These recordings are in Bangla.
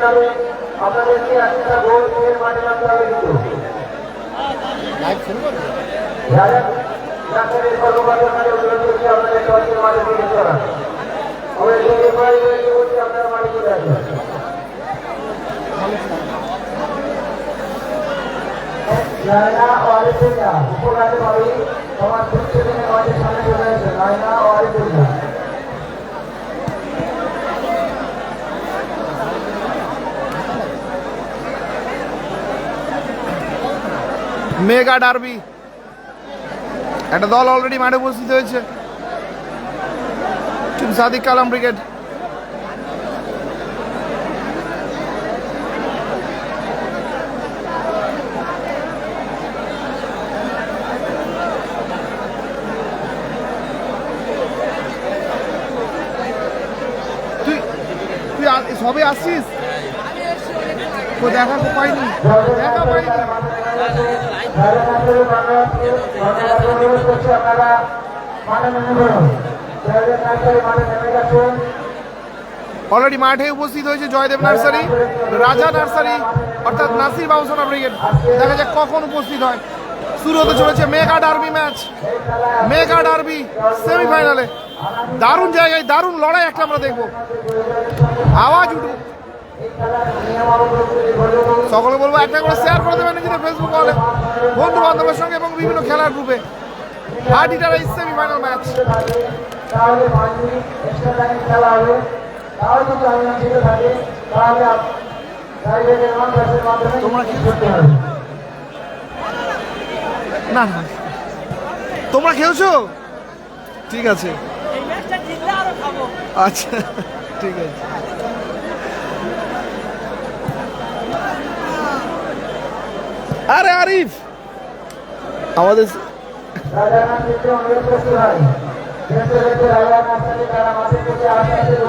হবে আপনাদেরকে একটা গোল দিয়ে মাঠে নামতে হবে কিন্তু যারা ডাক্তারের কর্মকর্তাকে অনুরোধ করছি আপনাদের দলকে মাঠে প্রবেশ করা আমরা যে উপায় বলছি আপনারা মাঠে চলে আসবেন লাইনা ও আরিফুল্লাহ উপরাতে ভাবি তোমার দুঃখে দিনে আমাদের সামনে চলে আসবে লাইনা ও আরিফুল্লাহ মেগা ডার্বি একটা দল অলরেডি মাঠে উপস্থিত হয়েছে টিম সাদিক কালাম ব্রিগেড তুই সবে আসছিস দেখা পাইনি দেখা পাইনি অলরেডি মাঠে উপস্থিত হয়েছে জয়দেব নার্সারি রাজা নার্সারি অর্থাৎ নাসির বাবুসোনা ব্রিগেড দেখা যাক কখন উপস্থিত হয় শুরু হতে চলেছে mega derby match mega derby সেমিফাইনালে দারুণ জায়গায় দারুণ লড়াই একটা আমরা দেখবো আওয়াজ উঠুক সকলে বলবো একটা করে শেয়ার করে দেবেন কিন্তু ফেসবুক হলে বন্ধু বান্ধবের সঙ্গে এবং বিভিন্ন খেলার গ্রুপে আটিটার এই সেমিফাইনাল ম্যাচ না না তোমরা খেলছো ঠিক আছে আচ্ছা ঠিক আছে আরে আরিফ আমাদের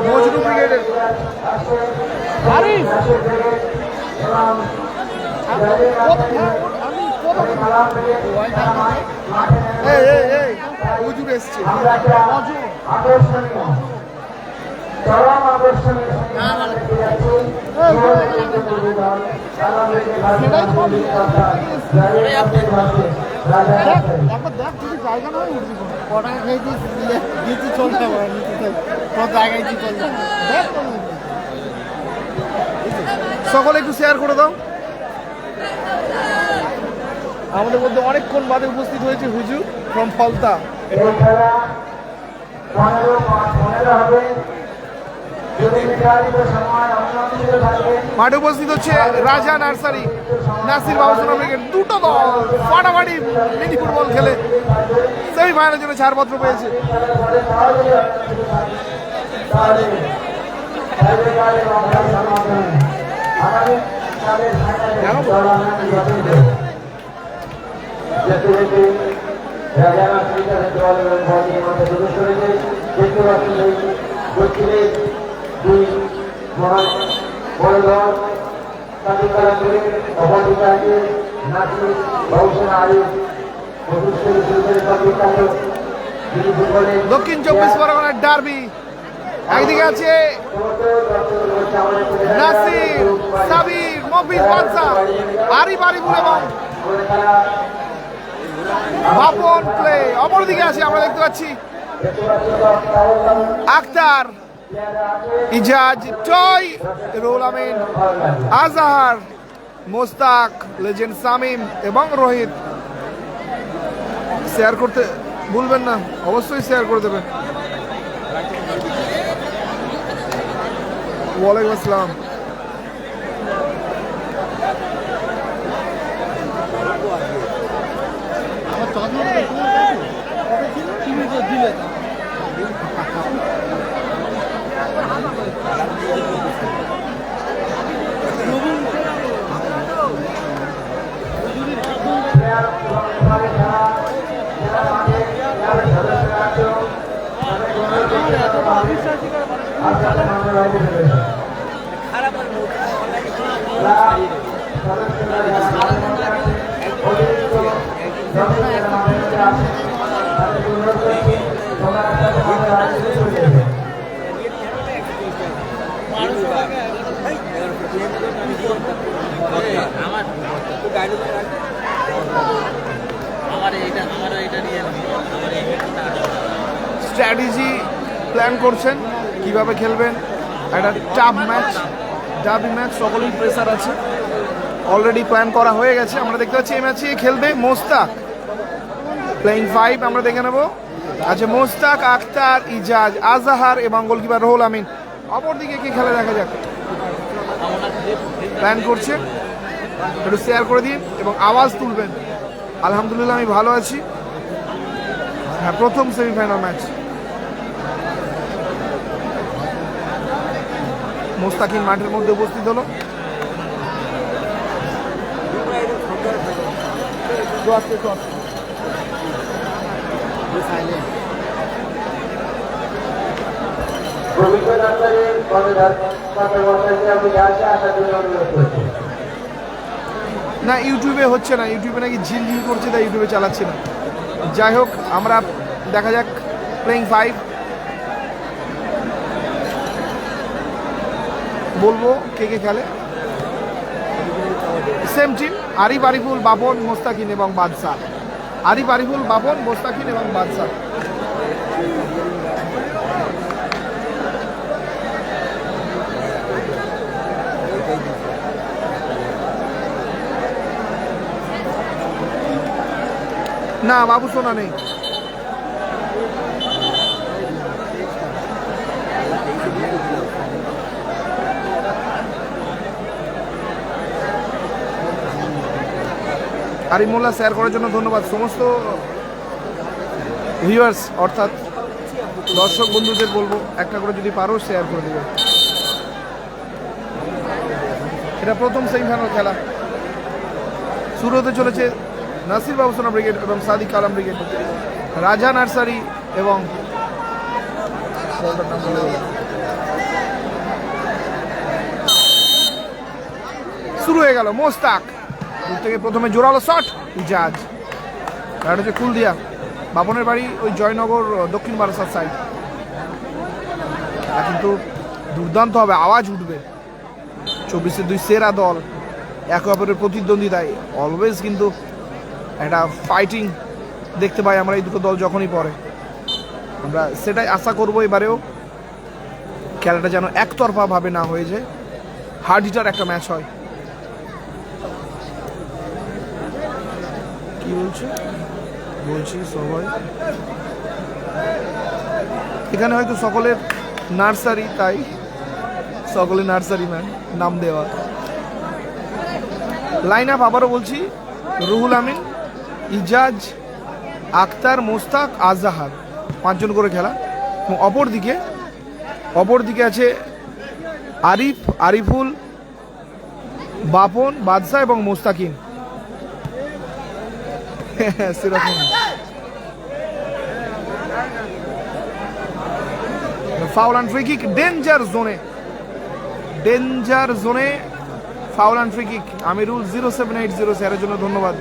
মজনু ব্রিগেডের আরিফ হুজুর এসছে সকলে একটু শেয়ার করে দাও আমাদের মধ্যে অনেকক্ষণ বাদে উপস্থিত হয়েছে হুজুর ফ্রম ফলতা মাঠে উপস্থিত হচ্ছে রাজা নার্সারি নাসির বাবুসোনা ব্রিগেড দুটো দল ফাটাফাটি মিনি ফুটবল খেলে সেমিফাইনালের জন্য ছাড়পত্র পেয়েছে দক্ষিণ 24 পরগনার ডার্বি একদিকে আছে নাসির সাবির মফিজ বাদশা আরিফ আরিফুল এবং বাপন প্লে অপরদিকে আছে আমরা দেখতে পাচ্ছি আক্তার ইজাজ টয় রুল আমিন আজহার মোস্তাক লেজেন্ড সামিম এবং রোহিত শেয়ার করতে ভুলবেন না অবশ্যই শেয়ার করে দেবেন ওয়ালাইকুম আসসালাম স্ট্র্যাটেজি প্ল্যান করছেন কিভাবে খেলবেন। একটা টাফ ম্যাচ, ডাবি ম্যাচ, সকলেই প্রেসার আছে, অলরেডি প্ল্যান করা হয়ে গেছে। আমরা দেখতে পাচ্ছি এই ম্যাচে খেলবে মোস্তাক, প্লেইং 5 আমরা দেখে নেব। আচ্ছা, মোস্তাক, আখতার, ইজাজ, আজাহার এবং গোলকিপার রুহুল আমিন। অপরদিকে কি খেলে দেখা যাক। প্ল্যান করছে, একটু শেয়ার করে দিন এবং আওয়াজ তুলবেন। আলহামদুলিল্লাহ আমি ভালো আছি। হ্যাঁ, প্রথম সেমিফাইনাল ম্যাচ। মোস্তাকিম মাঠের মধ্যে উপস্থিত হলো। রবীন্দ্র নার্সারির কর্মচারীকে আমি আসে আসার জন্য অনুরোধ করছি। না, ইউটিউবে হচ্ছে না, ইউটিউবে নাকি ঝিলঝিল করছে, তাই ইউটিউবে চালাচ্ছি না। যাই হোক, আমরা দেখা যাক প্লেইং 5 বলবো কে কে খেলে। সেম টিম, আরিফ, আরিফুল, বাপন, মোস্তাকিন এবং বাদশা। আরিফ, আরিফুল, বাপন, মোস্তাকিন এবং বাদশা। না, বাবু সোনা নেই। আরিমুল্লাহ শেয়ার করার জন্য ধন্যবাদ। সমস্ত ভিউয়ার্স অর্থাৎ দর্শক বন্ধুদের বলবো একটা করে যদি পারো শেয়ার করে দেবে। এটা প্রথম সেমিফাইনাল খেলা শুরু হতে চলেছে। নাসির বাবুসোনা ব্রিগেড এবং সাদিক কালাম ব্রিগেড, রাজা নার্সারি এবং শুরু হয়ে গেল। মোস্তাক দূর থেকে প্রথমে জোরালো শট, ইজাজ। এটা হচ্ছে কুলদিয়া, বাপনের বাড়ি ওই জয়নগর দক্ষিণ বারাসাত সাইড। কিন্তু দুর্দান্ত হবে, আওয়াজ উঠবে। 24-এর 2 সেরা দল একে অপরের প্রতিদ্বন্দ্বিতায় অলওয়েজ কিন্তু একটা ফাইটিং দেখতে পাই আমরা এই দুটো দল যখনই পড়ে। আমরা সেটাই আশা করবো এবারেও খেলাটা যেন একতরফা ভাবে না হয়ে যায়, হার্ড হিটার একটা ম্যাচ হয়। কি বলছে বলছি সবাই এখানে হয়তো সকলের নার্সারি, তাই সকলে নার্সারি ম্যান নাম দেওয়া। লাইন আপ আবারও বলছি, রুহুল আমিন, ইজাজ, আখতার, মোস্তাক, আজাহার, 5 জন করে খেলা। এবং অপরদিকে আছে আরিফ, আরিফুল, বাপন, বাদশা এবং মোস্তাকিম। সেরকম foul and free kick, danger জোনে ফাউল অ্যান্ড ফ্রি কিক। আমিরুল 0780 স্যারের জন্য ধন্যবাদ।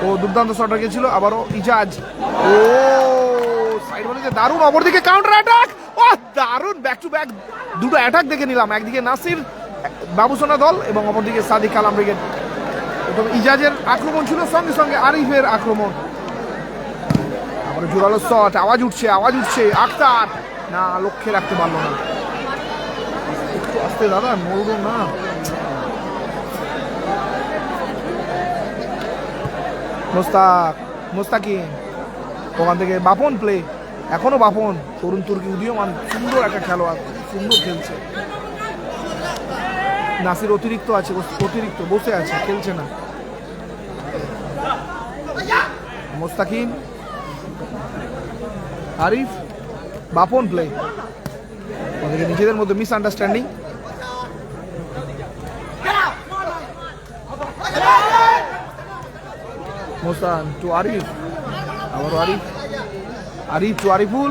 ও দুর্দান্ত শট গেছিল। আবারও ইজাজ, ও সাইড বলে দারুণ। অপরদিকে কাউন্টার অ্যাটাক, ও দারুণ, ব্যাক টু ব্যাক দুটো অ্যাটাক দেখে নিলাম। একদিকে নাসির বাবুসোনা দল এবং অপরদিকে সাদিক কালাম ব্রিগেড। প্রথমে ইজাজের আক্রমণ ছিল, সঙ্গে সঙ্গে আরিফের আক্রমণ। আবার জোরালো শট, আওয়াজ উঠছে। আখতার না, লক্ষ্যে রাখতে পারলো না। একটু আস্তে দাদা, নড়ুন না। মোস্তাকিম, ওখান থেকে বাপন প্লে, এখনো বাপন, তরুণ তুর্কি উদীয়মান, সুন্দর একটা খেলোয়াড়, সুন্দর খেলছে। নাসির অতিরিক্ত বসে আছে, খেলছে না। মোস্তাকিম, আরিফ, বাপন প্লে, ওদেরকে নিজেদের মধ্যে মিসআন্ডারস্ট্যান্ডিং। মোস্তান টু আরিফ, আবারও আরিফ টু আরিফুল।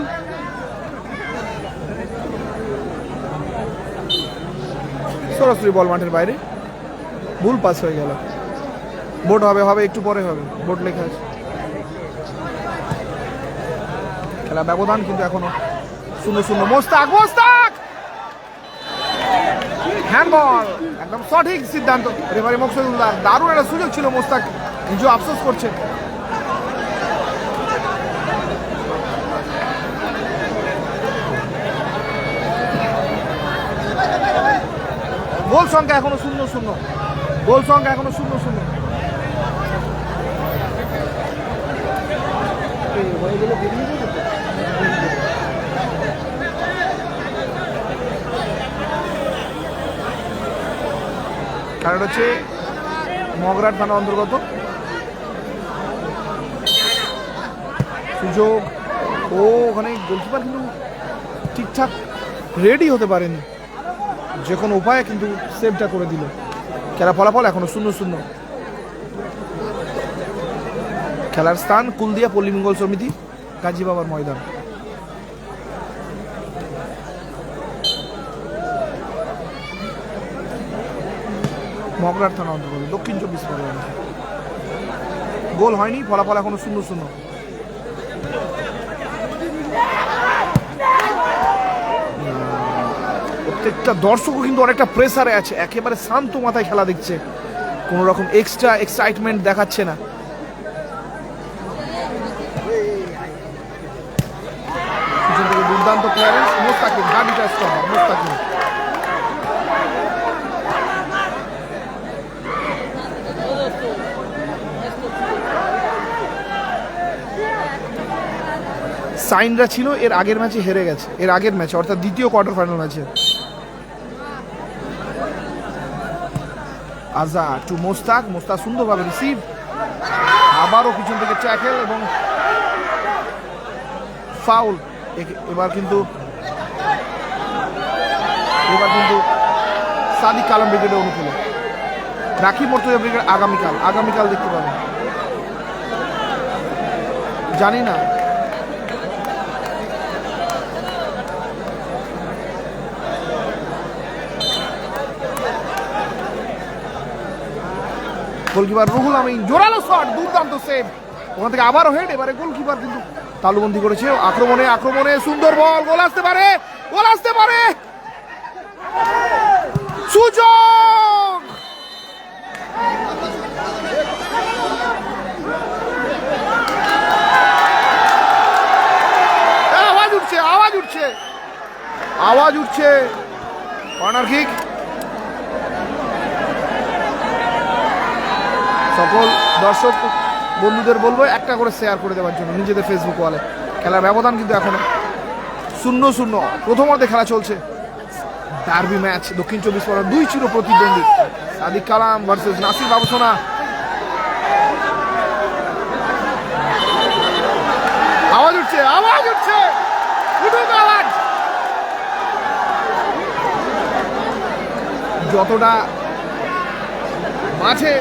সরাসরি বল মাঠের বাইরে, ভুল পাস হয়ে গেল। বোর্ড হবে একটু পরে হবে, বোর্ড লেখা আছে। খেলা ব্যবধান কিন্তু এখনো 0-0। মোস্তাক মোস্তাক হ্যান্ডবল, একদম সঠিক সিদ্ধান্ত রেফারি মকসুদুল্লাহ। দারুণ একটা সুযোগ ছিল, মোস্তাক নিজেও আফসোস করছে। গোল সংখ্যা এখনো 0-0, গোল সংখ্যা এখনো 0-0। কারণ হচ্ছে মগরার থানা অন্তর্গত। সুযোগ, ও ওখানে গোলকিপার কিন্তু ঠিকঠাক রেডি হতে পারেনি, যে কোনো উপায়ে কিন্তু সেভটা করে দিল। খেলা ফলাফল এখনো 0-0। খেলার স্থান কুলদিয়া পল্লী মঙ্গল সমিতি, কাজী বাবার ময়দান। মগরার থানা অন্তর্গত, দক্ষিণ 24 পরগনা। গোল হয়নি, ফলাফল এখনো 0-0। প্রত্যেকটা দর্শকও কিন্তু অনেকটা প্রেসারে আছে, একেবারে শান্ত মাথায় খেলা দেখছে, কোনো রকম এক্সট্রা এক্সাইটমেন্ট দেখাচ্ছে না। পিছন থেকে দুর্দান্ত ক্লিয়ারেন্স, মোস্তাকিম হার্ডিটা স্টপ, মোস্তাকিম সাইনরা ছিল এর আগের ম্যাচে হেরে গেছে, এর আগের ম্যাচে অর্থাৎ দ্বিতীয় কোয়ার্টার ফাইনাল ম্যাচে। আজা টু মোস্তাক, মোস্তাক সুন্দরভাবে রিসিভ, আবারও পিছন থেকে ট্যাকেল এবং ফাউল। এবার কিন্তু সাদিক কালাম ব্রিগেডে অনুকূলে, রাকিব মর্তুজা ব্রিগেড আগামীকাল দেখতে পাবেন। জানি না গোলকিপার রুহুল আমিন, জোরালো শট, দুর্দান্ত সেভ, ওখান থেকে আবারও হেড। এবারে গোলকিপার কিন্তু তালুবন্দি করেছে। আক্রমণে সুন্দর বল, গোল আসতে পারে, সুযোগ। আওয়াজ উঠছে, কর্নার কিক। সকল দর্শক বন্ধুদের বলবো একটা করে শেয়ার করে দেওয়ার জন্য নিজেদের ফেসবুক ওয়ালে। খেলার ব্যবধান কিন্তু এখনো 0-0। প্রথম অর্ধে খেলা চলছে, ডার্বি ম্যাচ, দক্ষিণ 24 পরগনা, দুই চির প্রতিদ্বন্দ্বী সাদিক কালাম ভার্সেস নাসির বাবুসোনা। আওয়াজ উঠছে, আওয়াজ। যতটা মাঠে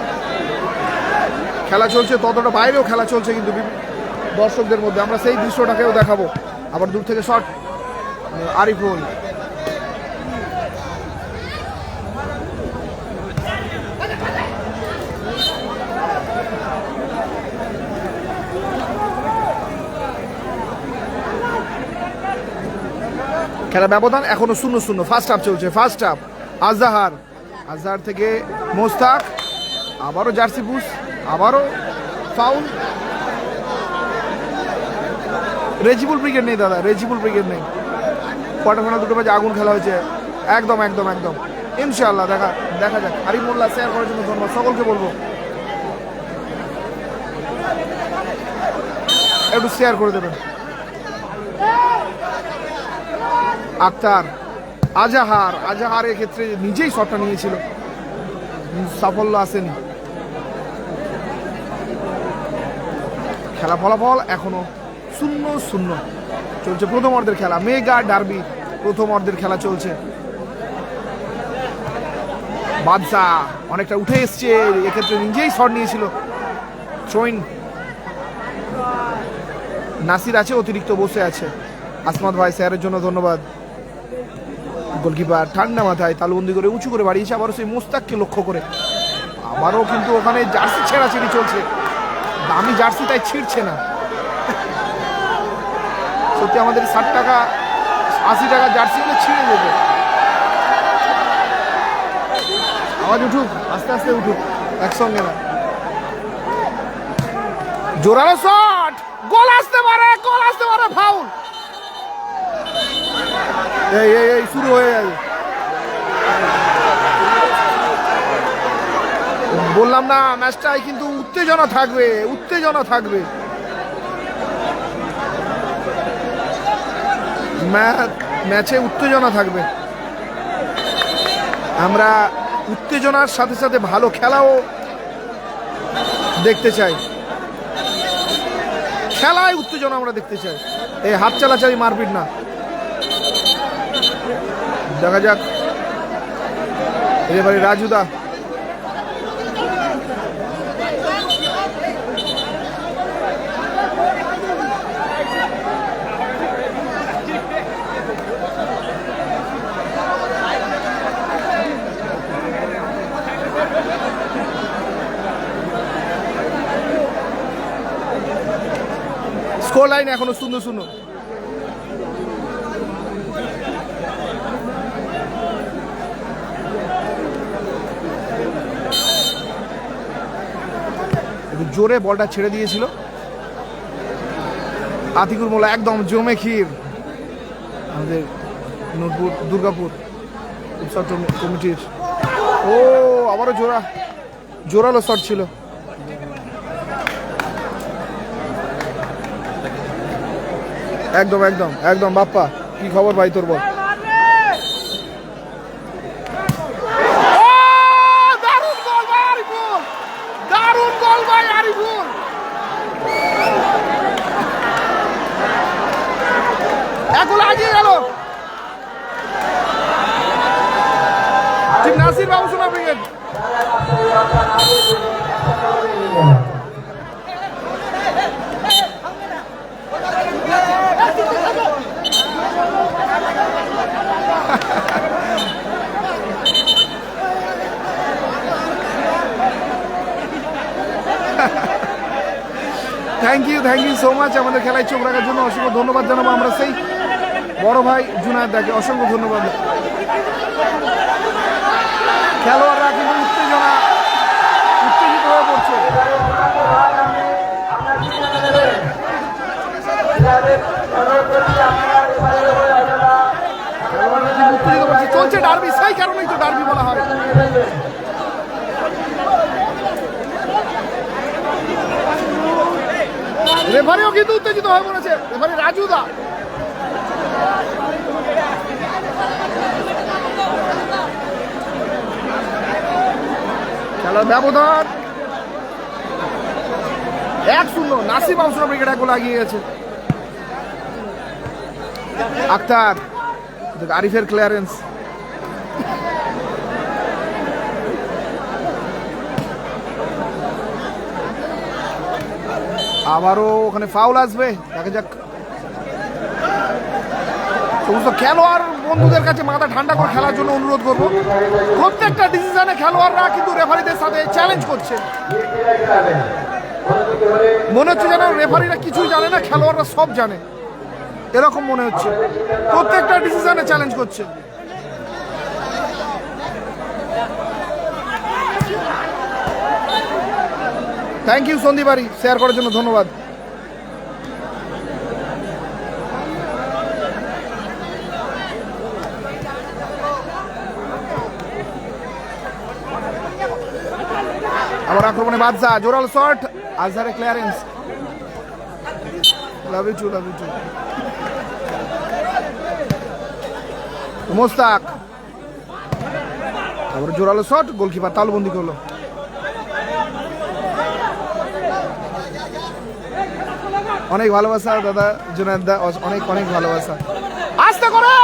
খেলা চলছে ততটা বাইরেও খেলা চলছে কিন্তু দর্শকদের মধ্যে। আমরা সেই দৃশ্যটাকেও দেখাবো। আবার দূর থেকে শট, আরিফুল, খেলা ব্যবধান এখনো 0-0। ফার্স্ট হাফ চলছে, ফার্স্ট হাফ। আজহার থেকে মোস্তাক, আবারও জার্সি বুস, আবারও ফাউল। রেজিবুল ব্রিগেড নেই দাদা, কোয়ার্টার ফাইনাল দুটো ম্যাচে আগুন খেলা হয়েছে, একদম। ইনশাআল্লাহ দেখা যাক। আরিফ মোল্লা শেয়ার করার জন্য ধন্যবাদ, সকলকে বলবো একটু শেয়ার করে দেবেন। আক্তার, আজাহারের ক্ষেত্রে নিজেই শটটা নিয়েছিল, সাফল্য আসেনি। খেলা ফলাফল এখনো 0-0 চলছে। প্রথম অর্ধের খেলা, মেগা ডার্বি প্রথম অর্ধের খেলা চলছে। বাদশা অনেকটা উঠে এসছে, এক্ষেত্রে নিজেই শট নিয়েছিল। থ্রোইন, নাসির আছে অতিরিক্ত বসে আছে। আসমাদ ভাই স্যারের জন্য ধন্যবাদ। গোলকিপার ঠান্ডা মাথায় তালুবন্দি করে উঁচু করে বাড়িয়েছে, আবারও সেই মোস্তাককে লক্ষ্য করে। আবারও কিন্তু ওখানে জার্সি ছেঁড়াছিড়ি চলছে, দামি জার্সি তাই ছিঁড়ছে না। সত্যি আমাদের 60 টাকা 80 টাকা জার্সি হলে ছিঁড়ে যেত। আওয়াজ উঠুক, আস্তে আস্তে উঠুক, একসঙ্গে না। জোরালো শট, গোল আসতে পারে, গোল আসতে পারে, ফাউল। এই শুরু হয়ে যাবে। বললাম না ম্যাচটাই কিন্তু উত্তেজনা থাকবে, উত্তেজনা থাকবে। ম্যাচে উত্তেজনা থাকবে। আমরা উত্তেজনার সাথে সাথে ভালো খেলাও দেখতে চাই। খেলায় উত্তেজনা আমরা দেখতে চাই, এই হাত চালাচালি মারপিট না। দেখা যাক এবারে রাজুদা। স্কোর লাইন এখনো 0-0। জোরে বলটা ছেড়ে দিয়েছিল আতিকুর মোল্লা, একদম জমে ক্ষীর। আমাদের নূরপুর দুর্গাপুর উৎসব কমিটির। ও আবারও জোরালো শট ছিল। একদম একদম একদম বাপ্পা, কি খবর ভাই তোর? বল। দারুণ গোল ভাই আরিফুল, দারুণ গোল ভাই আরিফুল। এখন আগিয়ে গেল Nasir Babusona brigade. Thank you so much আমাদের খেলায় চোখ রাখার জন্য অসংখ্য ধন্যবাদ জানাবো আমরা সেই বড় ভাই জুনায়েদ দাকে, অসংখ্য ধন্যবাদ। খেলোয়াড়রা কিন্তু উত্তেজিত হয়ে পড়ছে। চলছে ডার্বি, সেই কারণেই তো ডার্বি বলা হয়। রেফারিও কিন্তু উত্তেজিত হয়ে পড়েছে, রেফারি রাজুদা। খেলার ব্যবধান 1-0। নাসির বাবুসোনা ব্রিগেড এক গোল এগিয়ে গেছে। আক্তার, আরিফের ক্লিয়ারেন্স। আবারও ওখানে ফাউল আসবে, দেখা যাক। সমস্ত খেলোয়াড় বন্ধুদের কাছে মাথা ঠান্ডা করে খেলার জন্য অনুরোধ করবো। প্রত্যেকটা ডিসিশনে খেলোয়াড়রা কিন্তু রেফারিদের সাথে চ্যালেঞ্জ করছে। মনে হচ্ছে যেন রেফারিরা কিছুই জানে না, খেলোয়াড়রা সব জানে, এরকম মনে হচ্ছে। প্রত্যেকটা ডিসিশনে চ্যালেঞ্জ করছে। থ্যাংক ইউ সন্দীপারি, শেয়ার করার জন্য ধন্যবাদ। আবার আক্রমণে বাদশা, জোরাল শট, আজহারের clearance. Love you too Mostak, আবার জোরালো শট, গোলকিপার তালুবন্দি করলো। অনেক ভালোবাসা দাদা জুনায়েদ দা, অনেক অনেক ভালোবাসা। আস্তে করে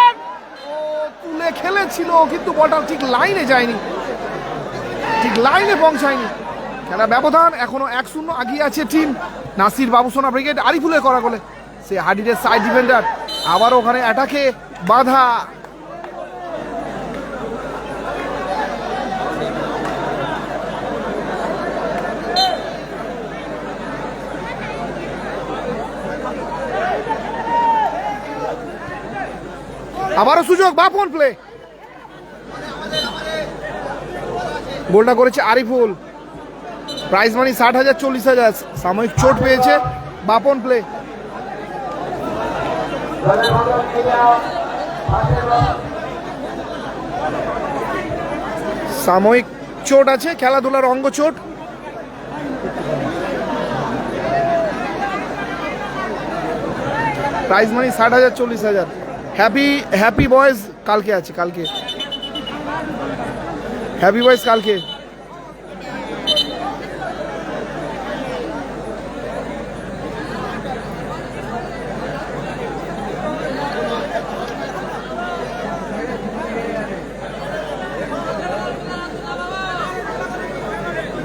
তুলে খেলেছিল কিন্তু বলটা ঠিক লাইনে যায়নি, ঠিক লাইনে পৌঁছায়নি। খেলা ব্যবধান এখনো 1-0, আগিয়ে আছে টিম নাসির বাবুসোনা ব্রিগেড। আরিফুলের করা গোলে সে হাডিডের সাইড ডিফেন্ডার, আবার ওখানে অ্যাটাকে বাধা। আবারও সুযোগ, বাপন প্লে, গোলটা করেছে আরিফুল। Prize money 60,000 40,000। সাময়িক চোট পেয়েছে, বাপন প্লে। সাময়িক চোট আছে, খেলাধুলার অঙ্গ চোট। Prize money 60,000 40,000। হ্যাপি বয়েজ কালকে আছে, কালকে হ্যাপি বয়েজ কালকে।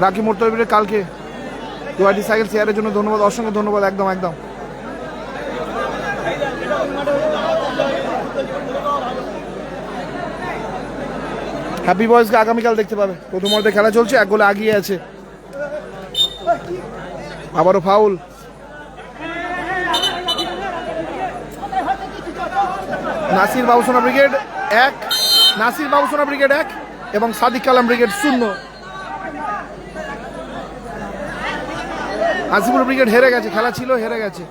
রাকি মোটরবিলের কালকে। দুয়াটি সাইকেল শেয়ারের জন্য ধন্যবাদ, অসংখ্য ধন্যবাদ। একদম একদম। হ্যাপি বয়েজকে আগামীকাল দেখতে পাবে। প্রথম অর্ধে খেলা চলছে, 1 গোলে আগিয়ে আছে। আবারও foul. Nasir Babusona brigade 1, Nasir Babusona brigade 1 এবং সাদিক কালাম ব্রিগেড 0। আসিফুল ব্রিগেড হেরে গেছে, খেলা ছিল, হেরে গেছে।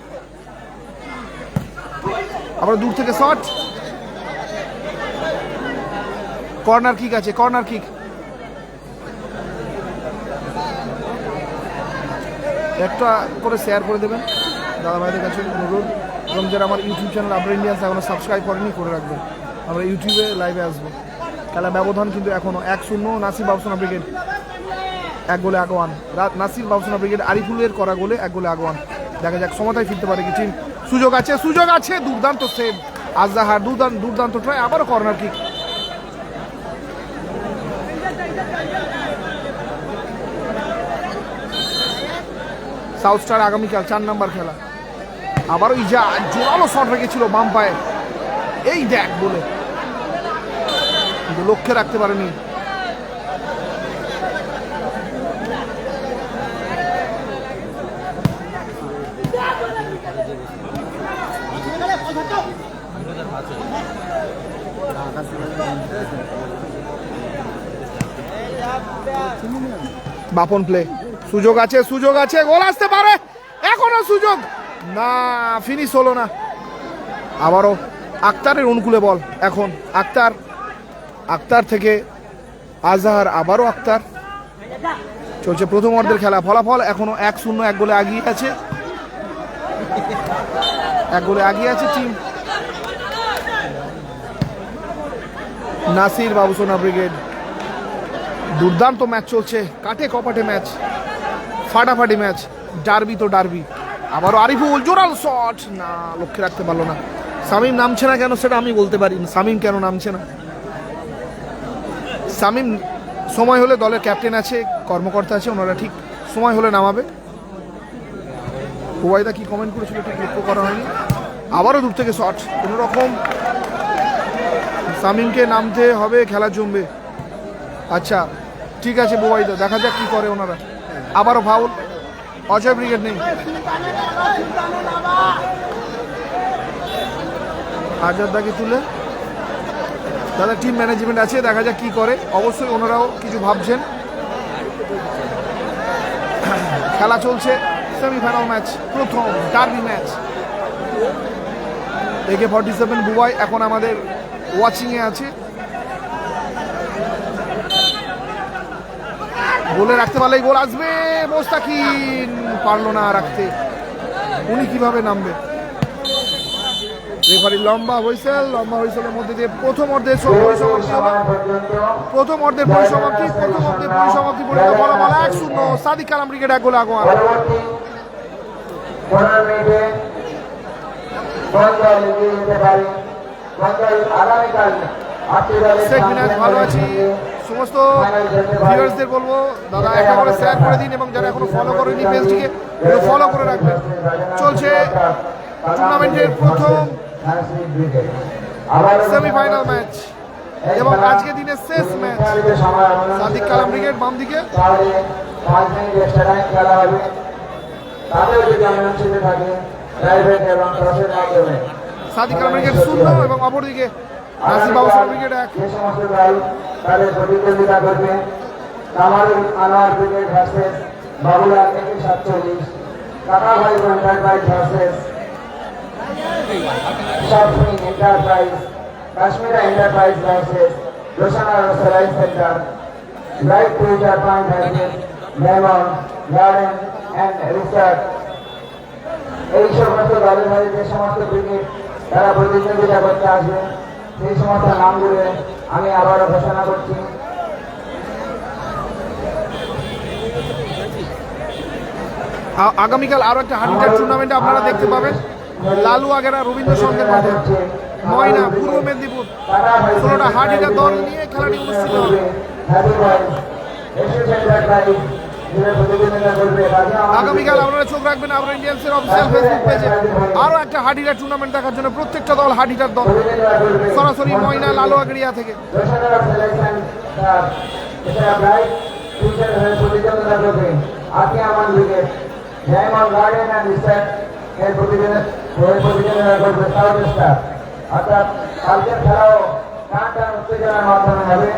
আবার দূর থেকে শট, কর্নার কিক আছে, কর্নার কিক। একটা করে শেয়ার করে দেবেন দাদা ভাইদের কাছে অনুরোধ, এবং যারা আমার ইউটিউব চ্যানেল আবরা ইন্ডিয়ান্স এখনো সাবস্ক্রাইব করেনি করে রাখবেন। আমরা ইউটিউবে লাইভে আসবো। খেলা ব্যবধান কিন্তু এখনো 1-0। নাসির বাবুসোনা ব্রিগেড 1 গোলে আগোয়ান। নাসির বাবুসোনা ব্রিগেড আরিফুলের করা গোলে 1 গোলে আগোয়ান। দেখা যাক সমতায় ফিরতে পারে কি টিম। সুযোগ আছে, সুযোগ আছে, দুর্দান্ত সেভ আজহার, দুর্দান্ত ট্রাই। আবারও কর্নার কিক। সাউথ স্টার আগামীকাল 4 নম্বর খেলা। আবারও ইজা জোরালো শট রেখেছিল বাম পায়ে, এই দেখ বলে, কিন্তু লক্ষ্যে রাখতে পারেনি। বাপন প্লে, সুযোগ আছে, সুযোগ আছে, গোল আসতে পারে, এখনো সুযোগ না, ফিনিশ হলো না। আবারও আক্তারের অনুকূলে বল। এখন আক্তার থেকে আজহার, আবারও আক্তার। চলছে প্রথম অর্ধের খেলা। ফলাফল এখনো 1-0, 1 গোলে আগিয়ে আছে, 1 গোলে আগিয়ে আছে টিম নাসির বাবুসোনা ব্রিগেড। দুর্দান্ত ম্যাচ চলছে, কাটে কপাটে ম্যাচ, ফাটাফাটি ম্যাচ, ডার্বি তো ডার্বি। আবারও আরিফুল, জোরাল শট, না, লক্ষ্যে রাখতে পারলো না। শামীম নামছে না কেন সেটা আমি বলতে পারি না। শামীম কেন নামছে না? শামীম সময় হলে, দলের ক্যাপ্টেন আছে, কর্মকর্তা আছে, ওনারা ঠিক সময় হলে নামাবে। ওয়াইদা কি কমেন্ট করেছিল ঠিক লক্ষ্য করা হয়নি। আবারও দূর থেকে শট, কোনো রকম শামীমকে নামতে হবে, খেলা জমবে। আচ্ছা ঠিক আছে বুবাইদা, দেখা যাক কি করে ওনারা। আবারও ফাউল, অজয় ব্রিগেড নেই। আজাদদাকে তুলে দাদা টিম ম্যানেজমেন্ট আছে, দেখা যাক কি করে। অবশ্যই ওনারাও কিছু ভাবছেন। খেলা চলছে, সেমিফাইনাল ম্যাচ, প্রথম ডার্বি ম্যাচ। AK-47 বুবাই এখন আমাদের ওয়াচিংয়ে আছে। গোলে রাখতে পারলেই গোল আসবে। মোস্তাকিন পারলো না রাখতে, উনি কিভাবে নামবে। রেফারি লম্বা হুইসেলের মধ্যে দিয়ে প্রথম অর্ধের পরিসমাপ্তি হবে। প্রথম অর্ধের পরিসমাপ্তি পরিণত ফলাফল 1-0। সাদিক কালাম ব্রিগেড 1 গোলে আগোয়ান। ভালো আছি। সমস্ত ভিউয়ার্সদের বলবো দাদা একটা করে শেয়ার করে দিন, এবং যারা এখনো ফলো করেনি পেজটিকে ফলো করে রাখবেন। চলছে টুর্নামেন্টের প্রথম সেমিফাইনাল ম্যাচ এবং আজকে দিনের শেষ ম্যাচ। সাদিক কালাম ব্রিগেড বাম দিকে, সাদিক কালাম ব্রিগেড 0 এবং অপরদিকে নাসির বাবুসোনা ব্রিগেড 1। যে সমস্ত দল তাদের প্রতিদ্বন্দ্বিতা করবে Kamarul Anwar brigade versus Babulal AK-47, Kaka Bhai enterprise versus Shafin enterprise, Kashmira enterprise versus Roshana Rasrai centre, bright future point versus lemon garden and research. এই সমস্ত দলের হয়ে যে সমস্ত ব্রিগেড তারা প্রতিদ্বন্দ্বিতা করতে আসবে সেই সমস্ত নামগুলো আমি আবারও ঘোষণা করছি। আগামীকাল আরো একটা হান্ড্রেড টুর্নামেন্টে আপনারা দেখতে পাবেন লালুয়াগেরা রবীন্দ্র সঙ্গের মাঠে ময়না পূর্ব মেদিনীপুর 16টা হার্ড হিটার দল নিয়ে খেলাটি অনুষ্ঠিত হবে। আগামীকাল আপনারা চোখ রাখবেন আমরা ইন্ডিয়ান্সের অফিসিয়াল ফেসবুক পেজে আরো একটা হার্ড হিটার টুর্নামেন্ট দেখার জন্য। প্রত্যেকটা দল হার্ড হিটার দল সরাসরি ময়না লালুয়াগড়িয়া থেকে। ডায়মন্ড গার্ডেন অ্যান্ড রিসার্চ এর প্রতিযোগিতা করবে সাউথ স্টার। অর্থাৎ কালকের খেলাও টান উত্তেজনার মাধ্যমে হবে।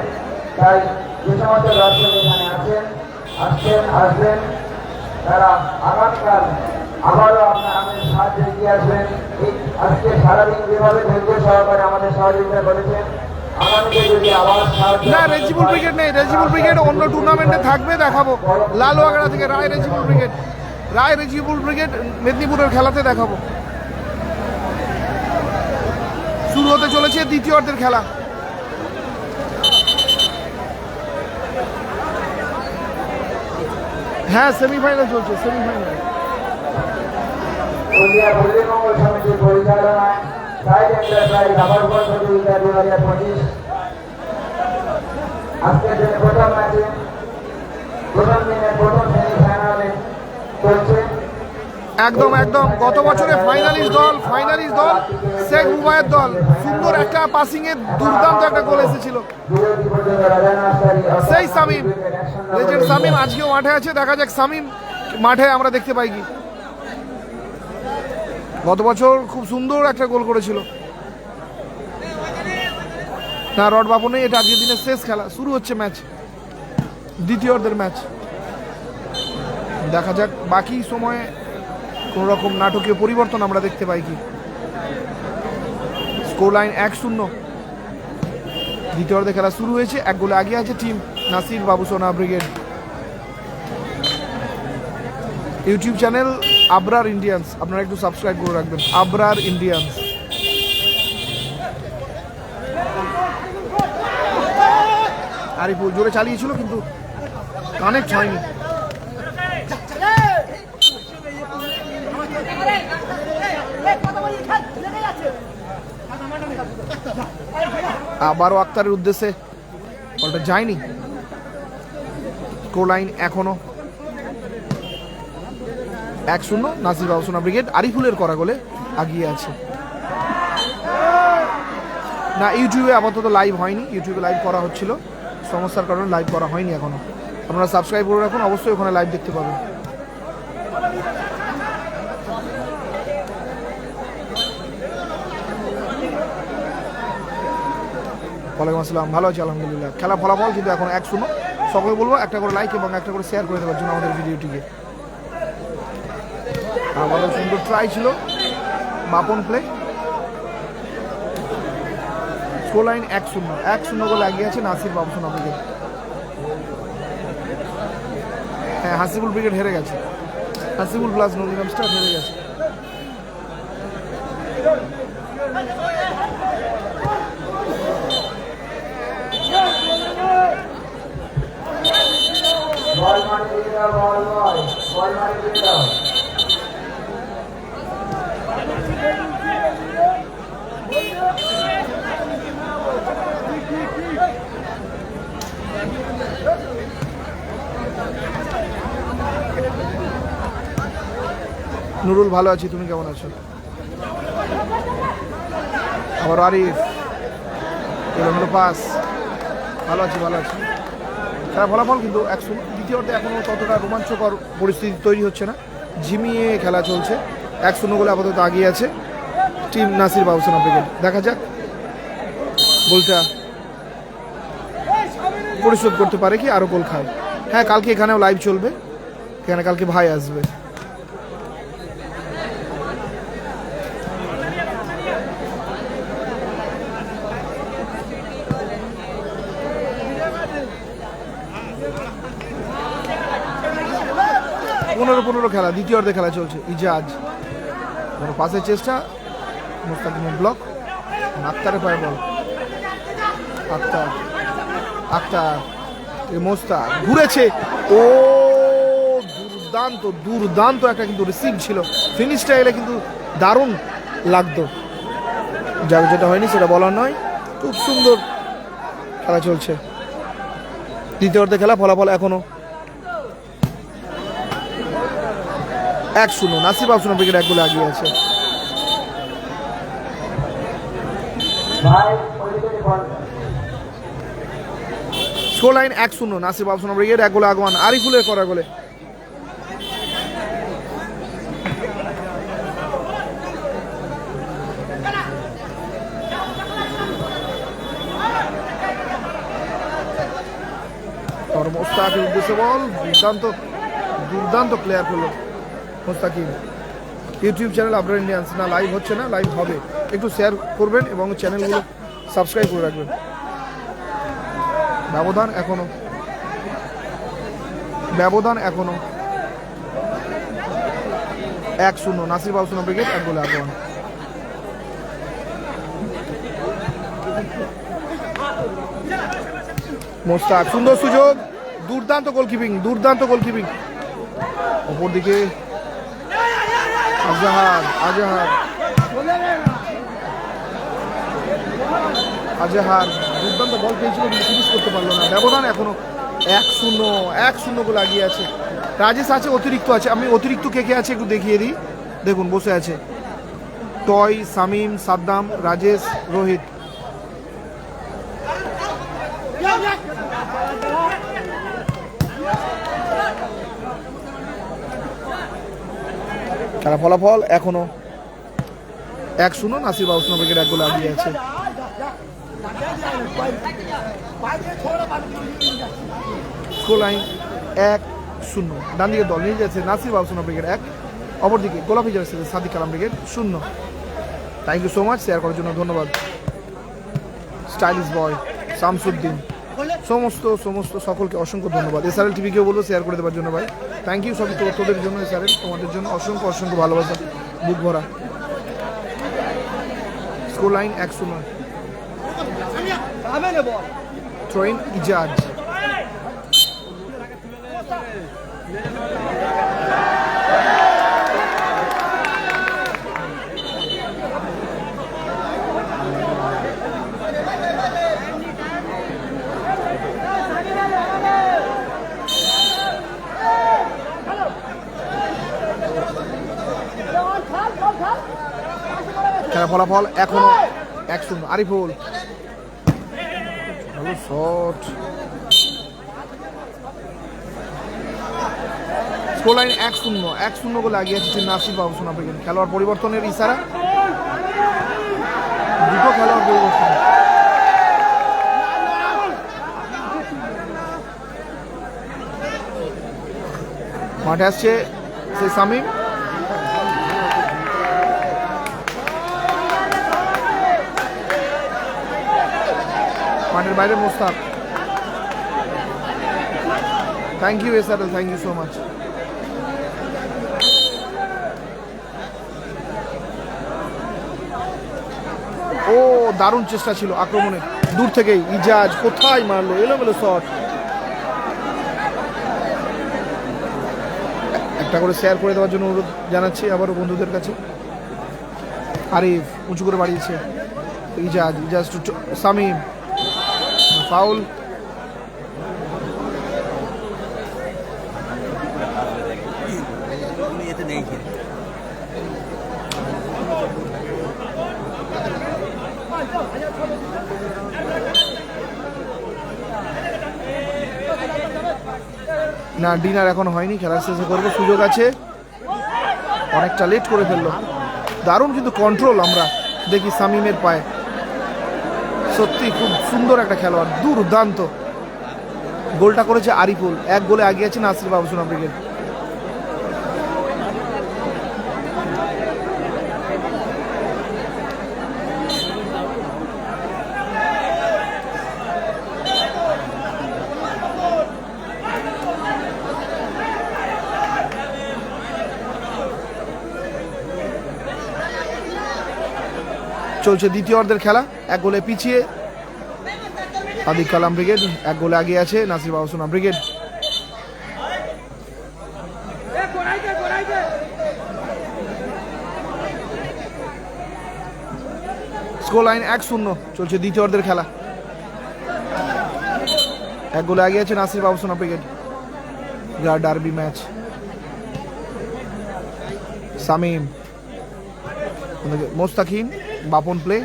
তাই যে সমস্ত দর্শক এখানে আসবেন তারা আগামীকাল আবারও আমাদের সাহায্যে এগিয়ে আসবেন। আজকে সারাদিন যেভাবে ধৈর্য সহকারে আমাদের সহযোগিতা করেছেন আগামীতে যদি আবার না রেজিবুল ব্রিগেড নেই, রেজিবুল ব্রিগেড অন্য টুর্নামেন্টে থাকবে, দেখাবো। লালুয়াগড়া থেকে রায় রেজিবুল ব্রিগেড মেদিনীপুরের খেলাতে দেখাবো। শুরু হতে চলেছে দ্বিতীয়ার্ধের খেলা। হ্যাঁ সেমিফাইনাল চলছে, সেমিফাইনাল। মঙ্গল সমিতির পরিচালনায় সাইড এন্টারপ্রাইজ আবার প্রতিযোগিতা 2025 আজকের দিনে প্রথম ম্যাচে প্রথম দিনের প্রথম সেমিফাইনালে চলছে। একদম গত বছরে ফাইনালিস্ট দল শেখ মুবায়ের দল সুন্দর একটা পাসিং এ দুর্দান্ত একটা গোল এসেছিল। সেই সামিম লেজেন্ড সামিম আজকেও মাঠে আছে, দেখা যাক সামিম মাঠে আমরা দেখতে পাই কি। গত বছর খুব সুন্দর একটা গোল করেছিল। না রড বাপনে, এটা আজকের দিনের শেষ খেলা, শুরু হচ্ছে ম্যাচ, দ্বিতীয়ার্ধের ম্যাচ। দেখা যাক বাকি সময়ে কোন রকম নাটকীয় পরিবর্তন আমরা দেখতে পাই কি। Score line 1-0। দ্বিতীয়ার্ধে খেলা শুরু হয়েছে, এক গোলে এগিয়ে আছে team Nasir Babusona brigade. YouTube channel Abrar Indians, আপনারা একটু সাবস্ক্রাইব করে রাখবেন, আবরার ইন্ডিয়ান্স। আরিফুল জোরে চালিয়েছিল কিন্তু কানেক্ট হয়নি। আবারও আক্তারের উদ্দেশ্যে বলটা যায়নি। স্কোর লাইন এখনো 1-0 নাসির বাবুসোনা ব্রিগেড। আরিফুলের করা গোলে এগিয়ে আছে। না ইউটিউবে আপাতত লাইভ হয়নি, ইউটিউবে লাইভ করা হচ্ছিল, সমস্যার কারণে লাইভ করা হয়নি এখনো। আপনারা সাবস্ক্রাইব করে রাখুন, অবশ্যই ওখানে লাইভ দেখতে পাবেন। ওয়ালাইকুম আসসালাম, ভালো আছি আলহামদুলিল্লাহ। খেলা ফলাফল কিন্তু এখন 1-0। সকলে বলবো একটা করে লাইক এবং একটা করে শেয়ার করে দেওয়ার জন্য আমাদের ভিডিওটিকে। আমাদের সুন্দর ট্রাই ছিল, বাপন প্লে। স্কোর লাইন 1-0 গোলে এগিয়ে আছে নাসির বাবুসোনা ব্রিগেড। হ্যাঁ হাসিবুল ব্রিগেড হেরে গেছে, হাসিবুল প্লাস নন্দীগ্রাম স্টার হেরে গেছে। নুরুল ভালো আছি, তুমি কেমন আছো? আবার আরিফ এলো পাস, ভালো আছি। খেলা ফলাফল কিন্তু 1-0। দ্বিতীয়ার্ধে এখনও ততটা রোমাঞ্চকর পরিস্থিতি তৈরি হচ্ছে না, ঝিমিয়ে খেলা চলছে। 1-0 গোলে আপাতত এগিয়ে আছে টিম নাসির বাবুসোনা ব্রিগেড। দেখা যাক গোলটা পরিশোধ করতে পারে কি আরো গোল খায়। হ্যাঁ, কালকে এখানেও লাইভ চলবে, এখানে কালকে ভাই আসবে। পনেরো খেলা, দ্বিতীয় অর্ধে খেলা চলছে। ইজাজ পাসের চেষ্টা, মোস্তাকিমের ব্লক, আক্তারের পায়ে বল, আক্তার মোস্তাক ঘুরেছে। ও দুর্দান্ত একটা কিন্তু রিসিভ ছিল, ফিনিশটা এলে কিন্তু দারুণ লাগতো। যেটা হয়নি সেটা বলার নয়, খুব সুন্দর খেলা চলছে। দ্বিতীয় অর্ধে খেলা, ফলাফল এখনো 1-0। নাসির বাউসুনা ব্রিগেড 1 গোলে এগিয়ে আছে। স্কোর লাইন 1-0, নাসির বাউসুনা ব্রিগেড 1 গোলে আগমান আরিফুলের করা গোলে। মোস্তাকের উদ্দেশ্যে বল, দুর্দান্ত প্লেয়ার হলো Mostakim. YouTube channel Abrar Indians না লাইভ হচ্ছে না, লাইভ হবে, একটু শেয়ার করবেন এবং চ্যানেলগুলো সাবস্ক্রাইব করে রাখবেন। ব্যবধান এখনো 1-0, নাসির বাউসুনা ব্রিগেড 1 গোলে আগমান। মোস্তাক সুন্দর সুযোগ, দুর্দান্ত গোলকিপিং। অপরদিকে আজহার দুর্দান্ত বল পেয়েছিল কিন্তু ফিনিশ করতে পারলো না। ব্যবধান এখনো 1-0 গোল এগিয়ে আছে। রাজেশ আছে, অতিরিক্ত আছে। আমি অতিরিক্ত কে আছে একটু দেখিয়ে দিই। দেখুন বসে আছে টয়, শামীম, সাদ্দাম, রাজেশ, রোহিত। খেলা ফলাফল এখনো 1-0, নাসির বাউসুনা ব্রিগেড 1 গোলে এগিয়ে আছে। Score line 1-0। ডান দিকে দল নিয়ে যাচ্ছে নাসির বাউসুনা ব্রিগেড 1, অপরদিকে গোলাপি jersey Sadiq Kalam brigade 0। Thank you so much, share করার জন্য ধন্যবাদ। স্টাইলিশ বয় শামসুদ্দিন, সমস্ত সকলকে অসংখ্য ধন্যবাদ। এসআরএল টিভিকেও বলবো শেয়ার করে দেওয়ার জন্য ভাই। থ্যাংক ইউ সবই তোদের জন্য, এসআরএল তোমাদের জন্য অসংখ্য ভালোবাসা, বুক ভরা। Score line 1-0। থ্রোইন ইজাজ, খেলা ফলাফল এখনো 1-0। আরিফুল ভালো শট। স্কোর লাইন 1-0 গোলে এগিয়ে আছে নাসির বাউসুনা ব্রিগেড। খেলোয়াড় পরিবর্তনের ইশারা, দুটো খেলোয়াড় পরিবর্তন। মাঠে আসছে সেই শামীম, মাঠের বাইরে Mostak. Thank you SRL, thank you so much. ও দারুণ চেষ্টা ছিল আক্রমণে, দূর থেকেই ইজাজ কোথায় মারলো, এলোমেলো শট। একটা করে শেয়ার করে দেওয়ার জন্য অনুরোধ জানাচ্ছি আবারও বন্ধুদের কাছে। আরিফ উঁচু করে বাড়িয়েছে, ইজাজ টু শামীম, ফাউল। না, ডিনার এখন হয়নি, খেলার শেষে করবো, সুযোগ আছে। অনেকটা লেট করে ফেললো। দারুণ কিন্তু কন্ট্রোল আমরা দেখি শামীমের পায়ে, সত্যি খুব সুন্দর একটা খেলোয়াড়, দুর্দান্ত। গোলটা করেছে আরিফুল, 1 গোলে এগিয়ে আছে নাসির বাবুসোনা ব্রিগেড। চলছে দ্বিতীয় অর্ধের খেলা, 1 গোলে পিছিয়ে আদিক কালাম ব্রিগেড, 1 গোলে এগিয়ে আছে Nasir Babusona brigade. Score line 1-0, চলছে দ্বিতীয় অর্ধের খেলা, 1 গোলে এগিয়ে আছে Nasir Babusona brigade. Derby match. Samim, Mostakim, Bapan play,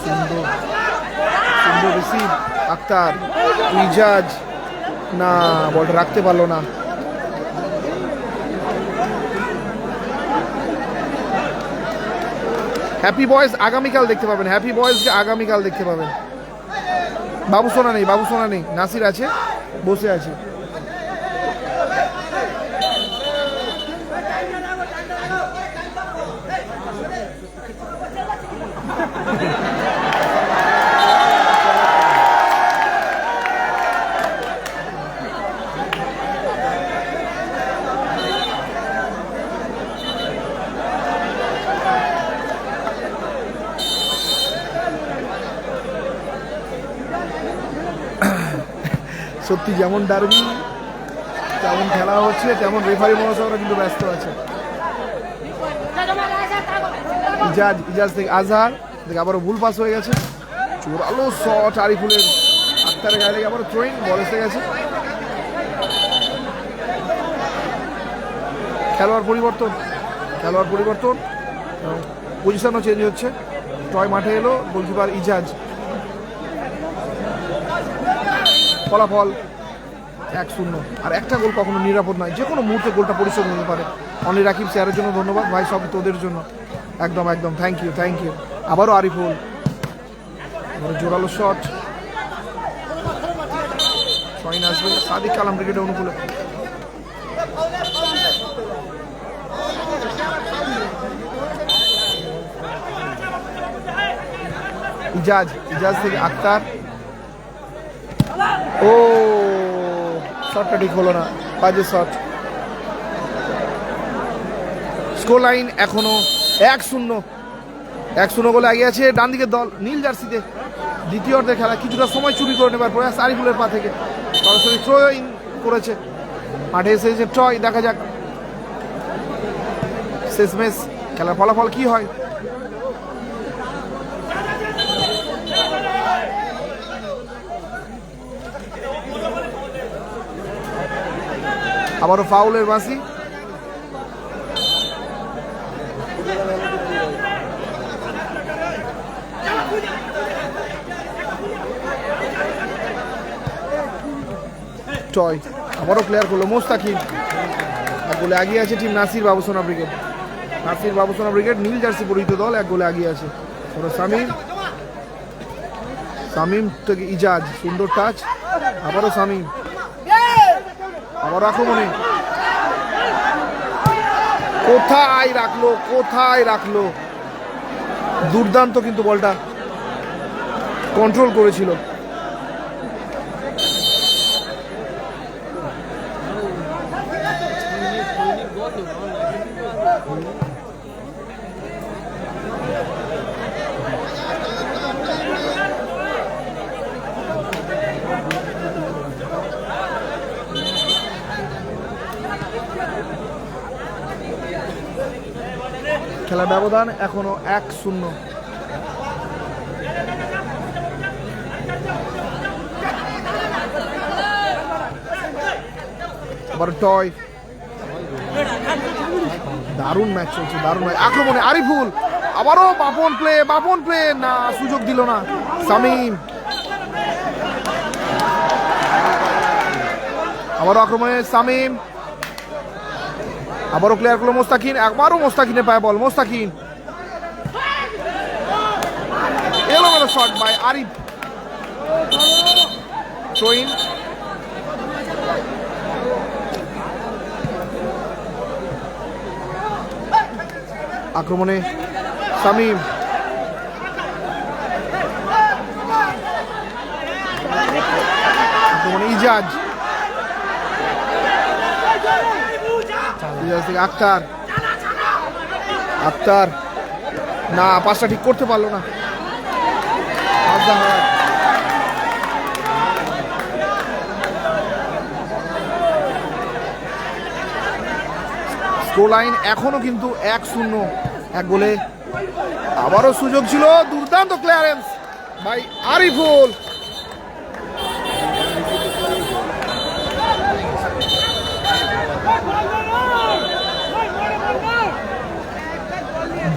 সুন্দর সুন্দর রিসিভ, আক্তার, ইজাজ, না বলটা রাখতে পারলো না। হ্যাপি বয়েজ আগামীকাল দেখতে পাবেন, হ্যাপি বয়েজকে আগামীকাল দেখতে পাবেন। বাবুসোনা নেই, বাবুসোনা নেই, নাসির আছে, বসে আছে। সত্যি যেমন ডার্বি, তেমন খেলা হচ্ছে, তেমন রেফারি মহাশয়রা কিন্তু ব্যস্ত আছে। ইজাজ থেকে আজহার থেকে আবারও ভুল পাস হয়ে গেছে, জোরালো শট আরিফুলের, আক্তারের গায়ে লেগে আবারও থ্রোইং, বল এসে গেছে। খেলোয়াড় পরিবর্তন, পজিশনও চেঞ্জ হচ্ছে। টয় মাঠে এলো, গোলকিপার ইজাজ। ফলাফল 1-0। আর একটা গোল কখনো নিরাপদ নয়, যে কোনো মুহূর্তে গোলটা পরিশোধ হতে পারে। অনলি রাকিব শেয়ারের জন্য ধন্যবাদ ভাই, সব তোদের জন্য। একদম একদম, থ্যাংক ইউ। আবারও আরিফুল, জোরালো শট, সইন আসবে সাদিক কালাম ব্রিগেডের অনুকূলে। ইজাজ থেকে আক্তার, ও শটটা ঠিক হলো না, বাজে শট। স্কোর লাইন এখনো 1-0 গোলে এগিয়ে আছে ডান দিকের দল নীল জার্সিতে। দ্বিতীয় অর্ধের খেলা, কিছুটা সময় চুরি করে নেবার প্রয়াস আরিফুলের পা থেকে, সরাসরি থ্রো ইন করেছে। মাঠে এসেছে ট্রয়, দেখা যাক শেষমেশ খেলার ফলাফল কি হয়। আবারও ফাউলের বাঁশি, টয় আবারও ক্লিয়ার করলো মোস্তাকিম। 1 গোলে এগিয়ে আছে টিম নাসির বাবুসোনা ব্রিগেড। নীল জার্সি পরিহিত দল 1 গোলে এগিয়ে আছে। সামিম থেকে ইজাজ, সুন্দর টাচ, আবারও সামিম, আবার আক্রমণে কোথায় রাখলো, দুর্দান্ত কিন্তু বলটা কন্ট্রোল করেছিল। খেলার ব্যবধান এখনো 1-0। আবার টয়, দারুণ ম্যাচ চলছে, দারুণ আক্রমণে আরিফুল, আবারও বাপন প্লে, না সুযোগ দিল না সামিম। আবারও আক্রমণে সামিম, আবারও ক্লিয়ার করলো মোস্তাকিন, একবারও মোস্তাকিনের পায়ে বল, মোস্তাকিন এলোমেলো শট বাই আরিফ। থ্রোইন। আক্রমণে শামীম। আক্রমণে ইজাজ। ইজাজ থেকে আক্তার। আক্তার না, পাসটা ঠিক করতে পারলো না। আজহার। স্কোর লাইন এখনো কিন্তু 1-0, 1 গোলে। আবারও সুযোগ ছিল, দুর্দান্ত ক্লিয়ারেন্স ভাই আরিফুল।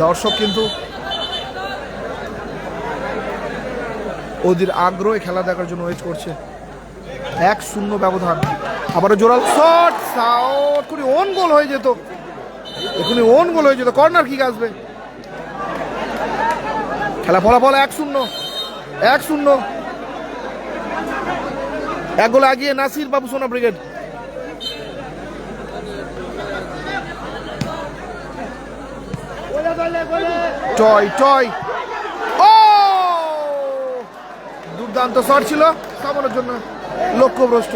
দর্শক কিন্তু ওদের আগ্রহে খেলা দেখার জন্য ওয়েট করছে। 1-0 ব্যবধান। আবারও জোরাল শট, সাউট করে ওন গোল হয়ে যেত, এখনই ওন গোল হয়ে যেত। কর্নার কিক আসবে। খেলা ফলাফল 1-0, 1-0। 1 গোল আগিয়ে Nasir Babusona brigade. Toy toy, ও দুর্দান্ত শট ছিল, সামনের জন্য লক্ষ্যভ্রষ্ট।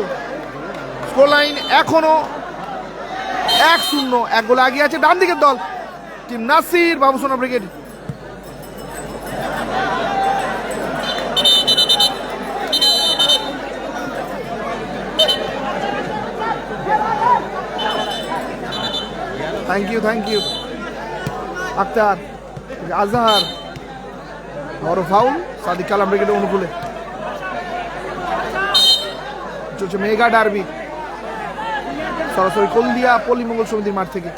স্কোর লাইন এখনো 1-0, 1 গোল আগিয়ে আছে ডান দিকের দল team Nasir Babusona brigade. Thank you Akhtar. Azhar. আবারও ফাউল সাদিক কালাম ব্রিগেডের অনুকূলে। চলছে মেগা ডার্বি, সরাসরি কলদিয়া পল্লী মঙ্গল সমিতির মাঠ থেকে।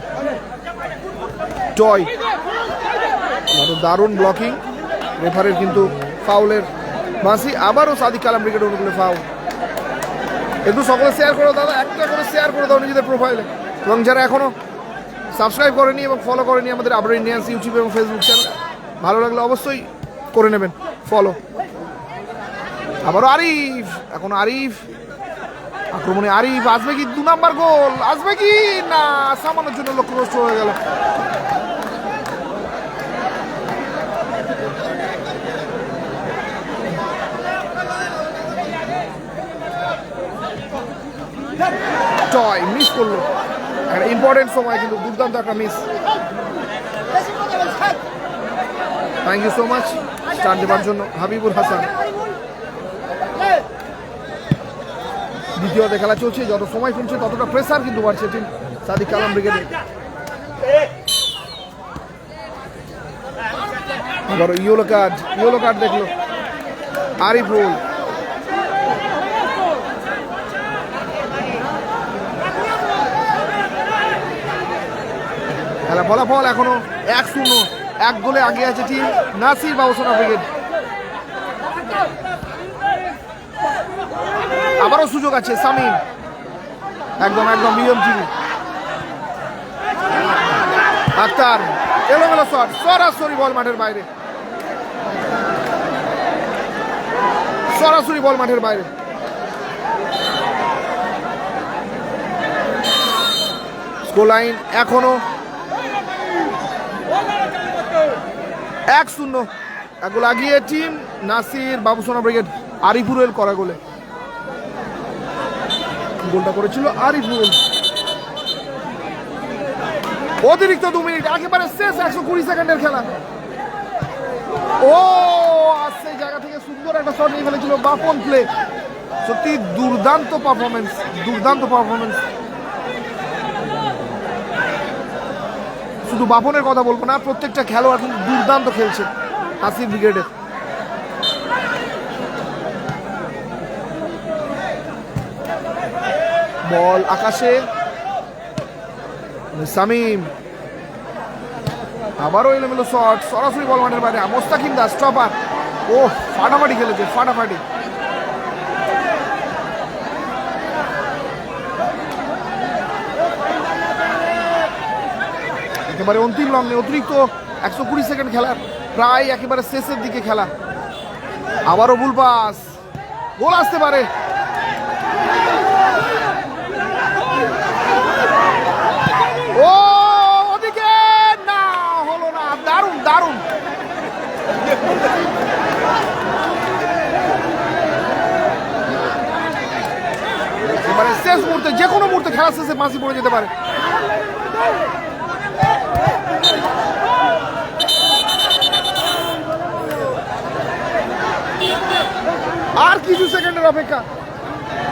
টয়, দারুণ ব্লকিং, রেফারের কিন্তু ফাউলের বাঁশি। আবারও সাদিক কালাম ব্রিগেডের অনুকূলে ফাউল। একটু সকলে শেয়ার করে দাও, একটা করে শেয়ার করে দাও নিজেদের প্রোফাইলে। এবং যারা এখনো সাবস্ক্রাইব করেনি এবং ফলো করেনি আমাদের আবার ইন্ডিয়ান্স ইউটিউব এবং ফেসবুক চ্যানেল, ভালো লাগলে অবশ্যই করে নেবেন ফলো। আবারও আরিফ, এখন আরিফ। আক্রমণে আরিফ, আসবে কি 2 নাম্বার গোল? আসবে কি না? সামানের জন্য লক্ষ্যভ্রষ্ট হয়ে গেল। টয় মিস করলো, একটা ইম্পর্টেন্ট সময় কিন্তু দুর্দান্ত একটা miss. Thank you so much star দেওয়ার জন্য হাবিবুল হাসান। দ্বিতীয়তে খেলা চলছে, যত সময় কমছে ততটা প্রেসার কিন্তু বাড়ছে টিম সাদিক কালাম ব্রিগেডে। আবারও ইয়েলো কার্ড দেখলো আরিফুল। খেলা ফলাফল এখনো 1-0, 1 গোলে আগে আছে টিম নাসির বাবুসোনা ব্রিগেড। আবারও সুযোগ আছে শামীম, একদম বিএমটিভি। আক্তার, এলোমেলো শট, সরাসরি বল মাঠের বাইরে, সরাসরি বল মাঠের বাইরে। স্কোর লাইন এখনো 1-0, 1 গোল আগিয়ে টিম নাসির বাবুসোনা ব্রিগেড। আরিফুল করা গোলে, গোলটা করেছিল আরিফুল। অতিরিক্ত 2 মিনিট, একেবারে শেষ 120 সেকেন্ডের খেলা। ও আসছে জায়গা থেকে সুন্দর একটা শট নিয়ে ফেলেছিল বাপন প্লে। সত্যি দুর্দান্ত পারফরমেন্স। শুধু বাপনের কথা বলবো না, প্রত্যেকটা খেলোয়াড় কিন্তু দুর্দান্ত খেলছে নাসির ব্রিগেডের। বল আকাশে, শামীম। আবারও এলোমেলো শট, সরাসরি বল মাঠের বাইরে। মোস্তাকিম দাস স্টপার, ও ফাটাফাটি খেলেছে, ফাটাফাটি। একেবারে অন্তিম লগ্নে, অতিরিক্ত 120 সেকেন্ড খেলার প্রায় একেবারে শেষের দিকে খেলা। আবারও ভুল পাস, গোল আসতে পারে। ও ওদিকে না, হলো না। দারুণ দারুণ। এবারে শেষ মুহূর্তে, যে কোনো মুহূর্তে খেলা শেষে মাসি পড়ে যেতে পারে। আর কিছু সেকেন্ডের অপেক্ষা,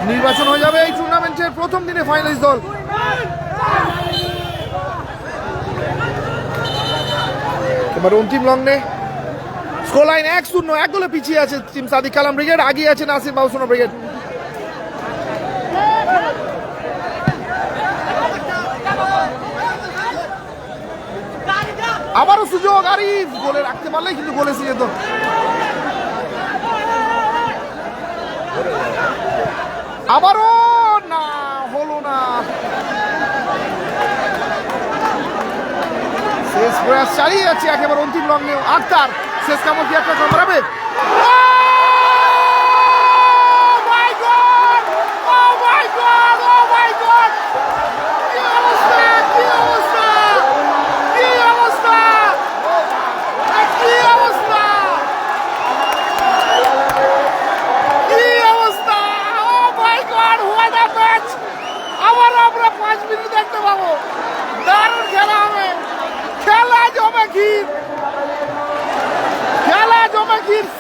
নির্বাচন হয়ে যাবে এই টুর্নামেন্টের প্রথম দিনে ফাইনালিস্ট দল। এবার অন্তিম লগ্নে স্কোর লাইন 1-0, এক গোলে পিছিয়ে আছে টিম সাদিক কালাম ব্রিগেড, আগিয়ে আছে নাসির বাউসোনা ব্রিগেড। আবারও সুযোগ, আরিফ গোলে রাখতে পারলেই কিন্তু গোলে এসে যেত। আবারও না, হলো না। শেষ প্রয়াস চালিয়ে যাচ্ছে একেবারে অন্তিম লগ্নে আক্তার। শেষ কামড় কি একটা কামড়াবে?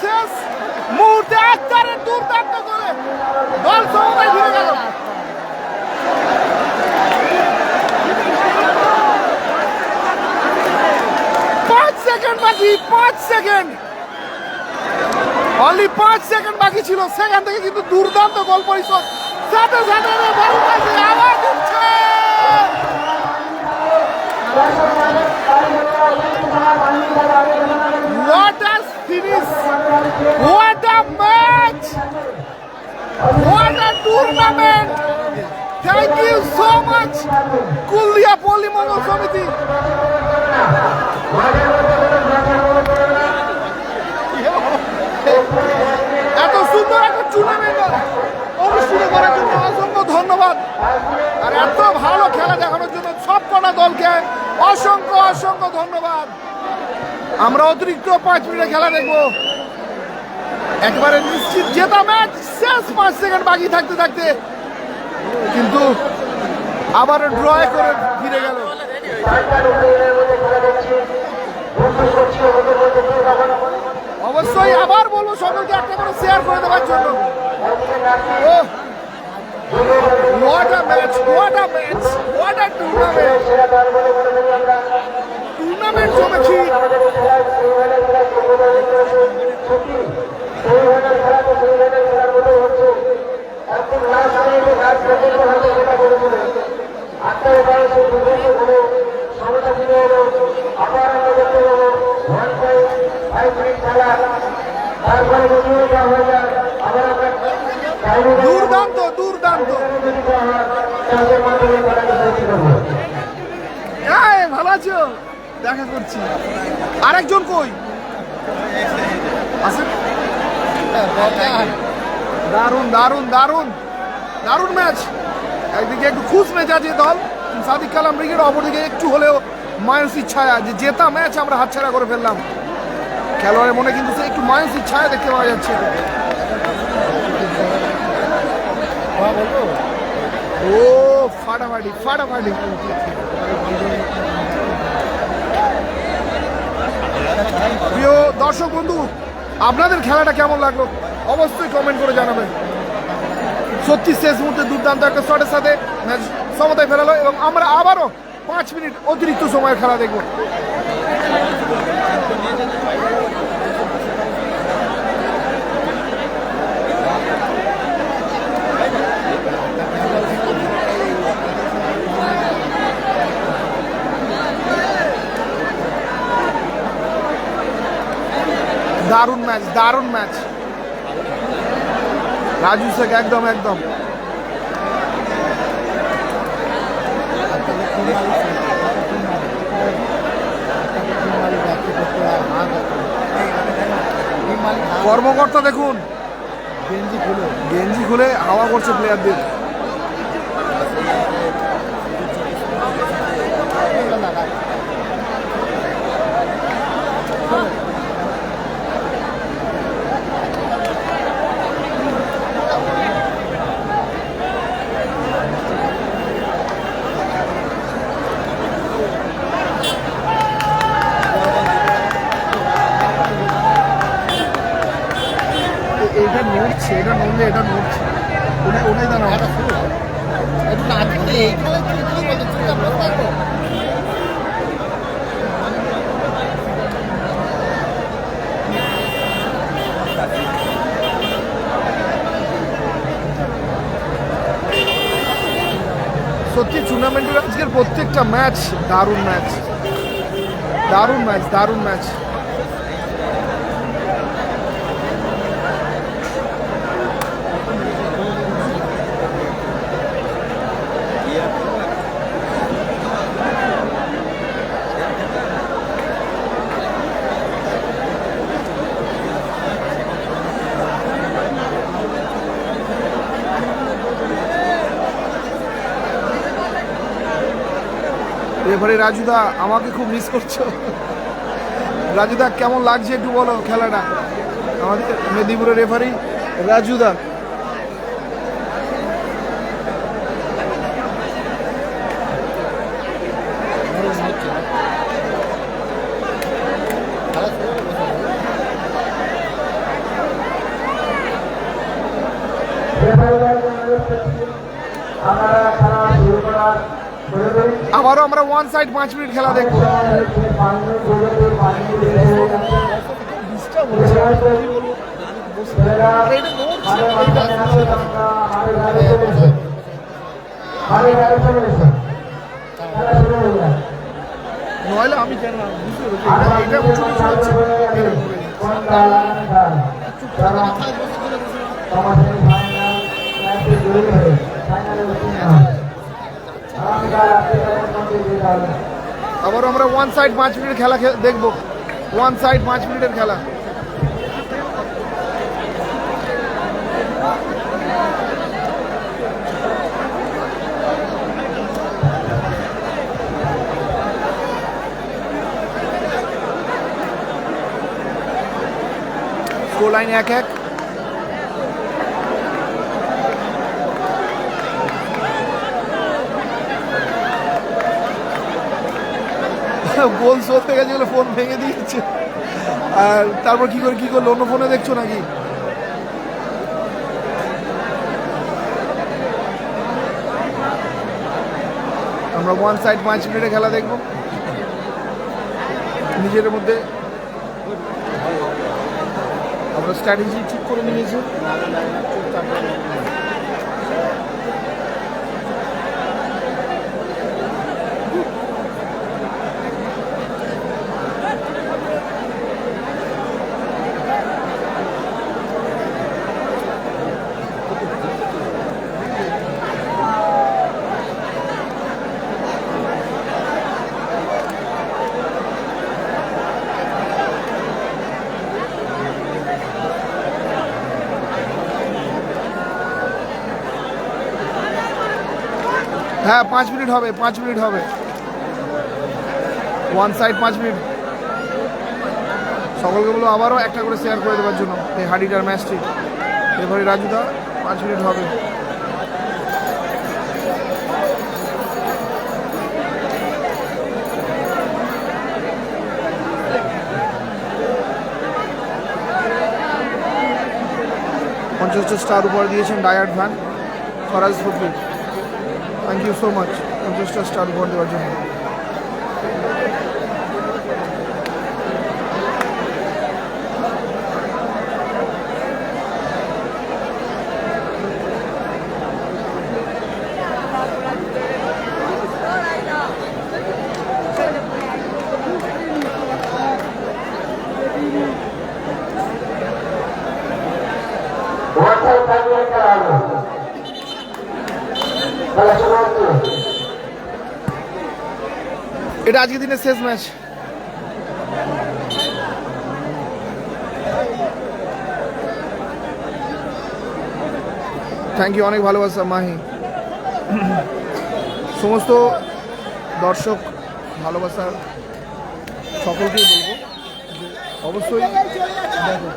শেষ মুহূর্তে আক্তারের দুর্দান্ত করে দল সমতায় ফিরে গেল। 5 সেকেন্ড বাকি, 5 সেকেন্ড, অনলি 5 সেকেন্ড বাকি ছিল। সেখান থেকে কিন্তু দুর্দান্ত গোল পরিশোধ। সাথে সাথে আবার দিচ্ছে। What a finish! What a match! What a tournament! Thank you so much, Kuldia Poli Mongol Samiti. এত সুন্দর একটা টুর্নামেন্ট অনুষ্ঠিত করার জন্য অসংখ্য ধন্যবাদ, আর এত ভালো খেলা দেখানোর জন্য সবকটা দলকে অসংখ্য অসংখ্য ধন্যবাদ। আমরা অতিরিক্ত 5 মিনিটে খেলা দেখবো, একবারে নিশ্চিত জেতা ম্যাচ। শেষ 5 সেকেন্ড বাকি থাকতে থাকতে কিন্তু আবার ড্রয় করে ফিরে গেল। অবশ্যই আবার বলবো সকলকে একটা করে শেয়ার করে দেওয়ার জন্য। What a match! What a match! What a tournament! Tournament জমেছি। দুর্দান্ত দুর্দান্ত, ভালো আছো? দেখা করছি। আরেকজন কই আছে? দারুণ দারুণ দারুণ দারুণ ম্যাচ। একদিকে একটু খুশ মেজাজে দল সাদিক কালাম ব্রিগেড, অপরদিকে একটু হলেও মানসিক ছায়া, যে জেতা ম্যাচ আমরা হাতছাড়া করে ফেললাম। খেলোয়াড়ের মনে কিন্তু সে একটু মানসিক ছায়া দেখতে পাওয়া যাচ্ছে। ও ফাটাফাটি ফাটাফাটি। প্রিয় দর্শক বন্ধু, আপনাদের খেলাটা কেমন লাগলো অবশ্যই কমেন্ট করে জানাবেন। সত্যি শেষ মুহূর্তে দুর্দান্ত একটা শটের সাথে ম্যাচ সমতায় ফেরালো এবং আমরা আবারও 5 মিনিট অতিরিক্ত সময়ের খেলা দেখব। দারুণ ম্যাচ, দারুণ ম্যাচ। রাজু শেখ একদম একদম মালিক কর্মকর্তা দেখুন গেঞ্জি খুলে হাওয়া করছে প্লেয়ারদের। এটা নড়ছে, এটা নড়লে এটা নড়ছে, ওটাই দাঁড়াও। সত্যি টুর্নামেন্টের আজকের প্রত্যেকটা ম্যাচ দারুণ ম্যাচ, দারুণ ম্যাচ, দারুণ ম্যাচ। রেফারি রাজুদা, আমাকে খুব মিস করছো রাজুদা, কেমন লাগছে একটু বলো খেলাটা? আমাদের মেদিনীপুরের রেফারি রাজুদা। আবারও আমরা ওয়ান সাইড 5 মিনিট খেলা দেখবো। নইলে আমি কেন এটা উঁচু নিচু হচ্ছে। আবার আমরা ওয়ান সাইড 5 মিনিট খেলা দেখবো, ওয়ান সাইড 5 মিনিটের খেলা। Score line 1-1। গোল চলতে গেছে বলে ফোন ভেঙে দিয়েছে, আর তারপর কি করলো, অন্য ফোনে দেখছো নাকি? আমরা ওয়ান সাইড 5 মিনিটে খেলা দেখবো। নিজের মধ্যে আমরা স্ট্র্যাটেজি ঠিক করে নিয়েছি। হ্যাঁ 5 মিনিট হবে, 5 মিনিট হবে, ওয়ান সাইড 5 মিনিট। সকলকে বলো আবারও একটা করে শেয়ার করে দেওয়ার জন্য এই হাডিটার ম্যাচটি। রেফারি রাজুদা, 5 মিনিট হবে। পঞ্চাশটা স্টার উপহার দিয়েছেন ডায়ার্ড ভ্যান Faraz Fakir, thank you so much 50টা স্টার উপহার দেওয়ার জন্য। এটা আজকের দিনের শেষ ম্যাচ। থ্যাংক ইউ, অনেক ভালোবাসা মাহি। সমস্ত দর্শক ভালোবাসার সকলকেই বলবো যে অবশ্যই দেখো,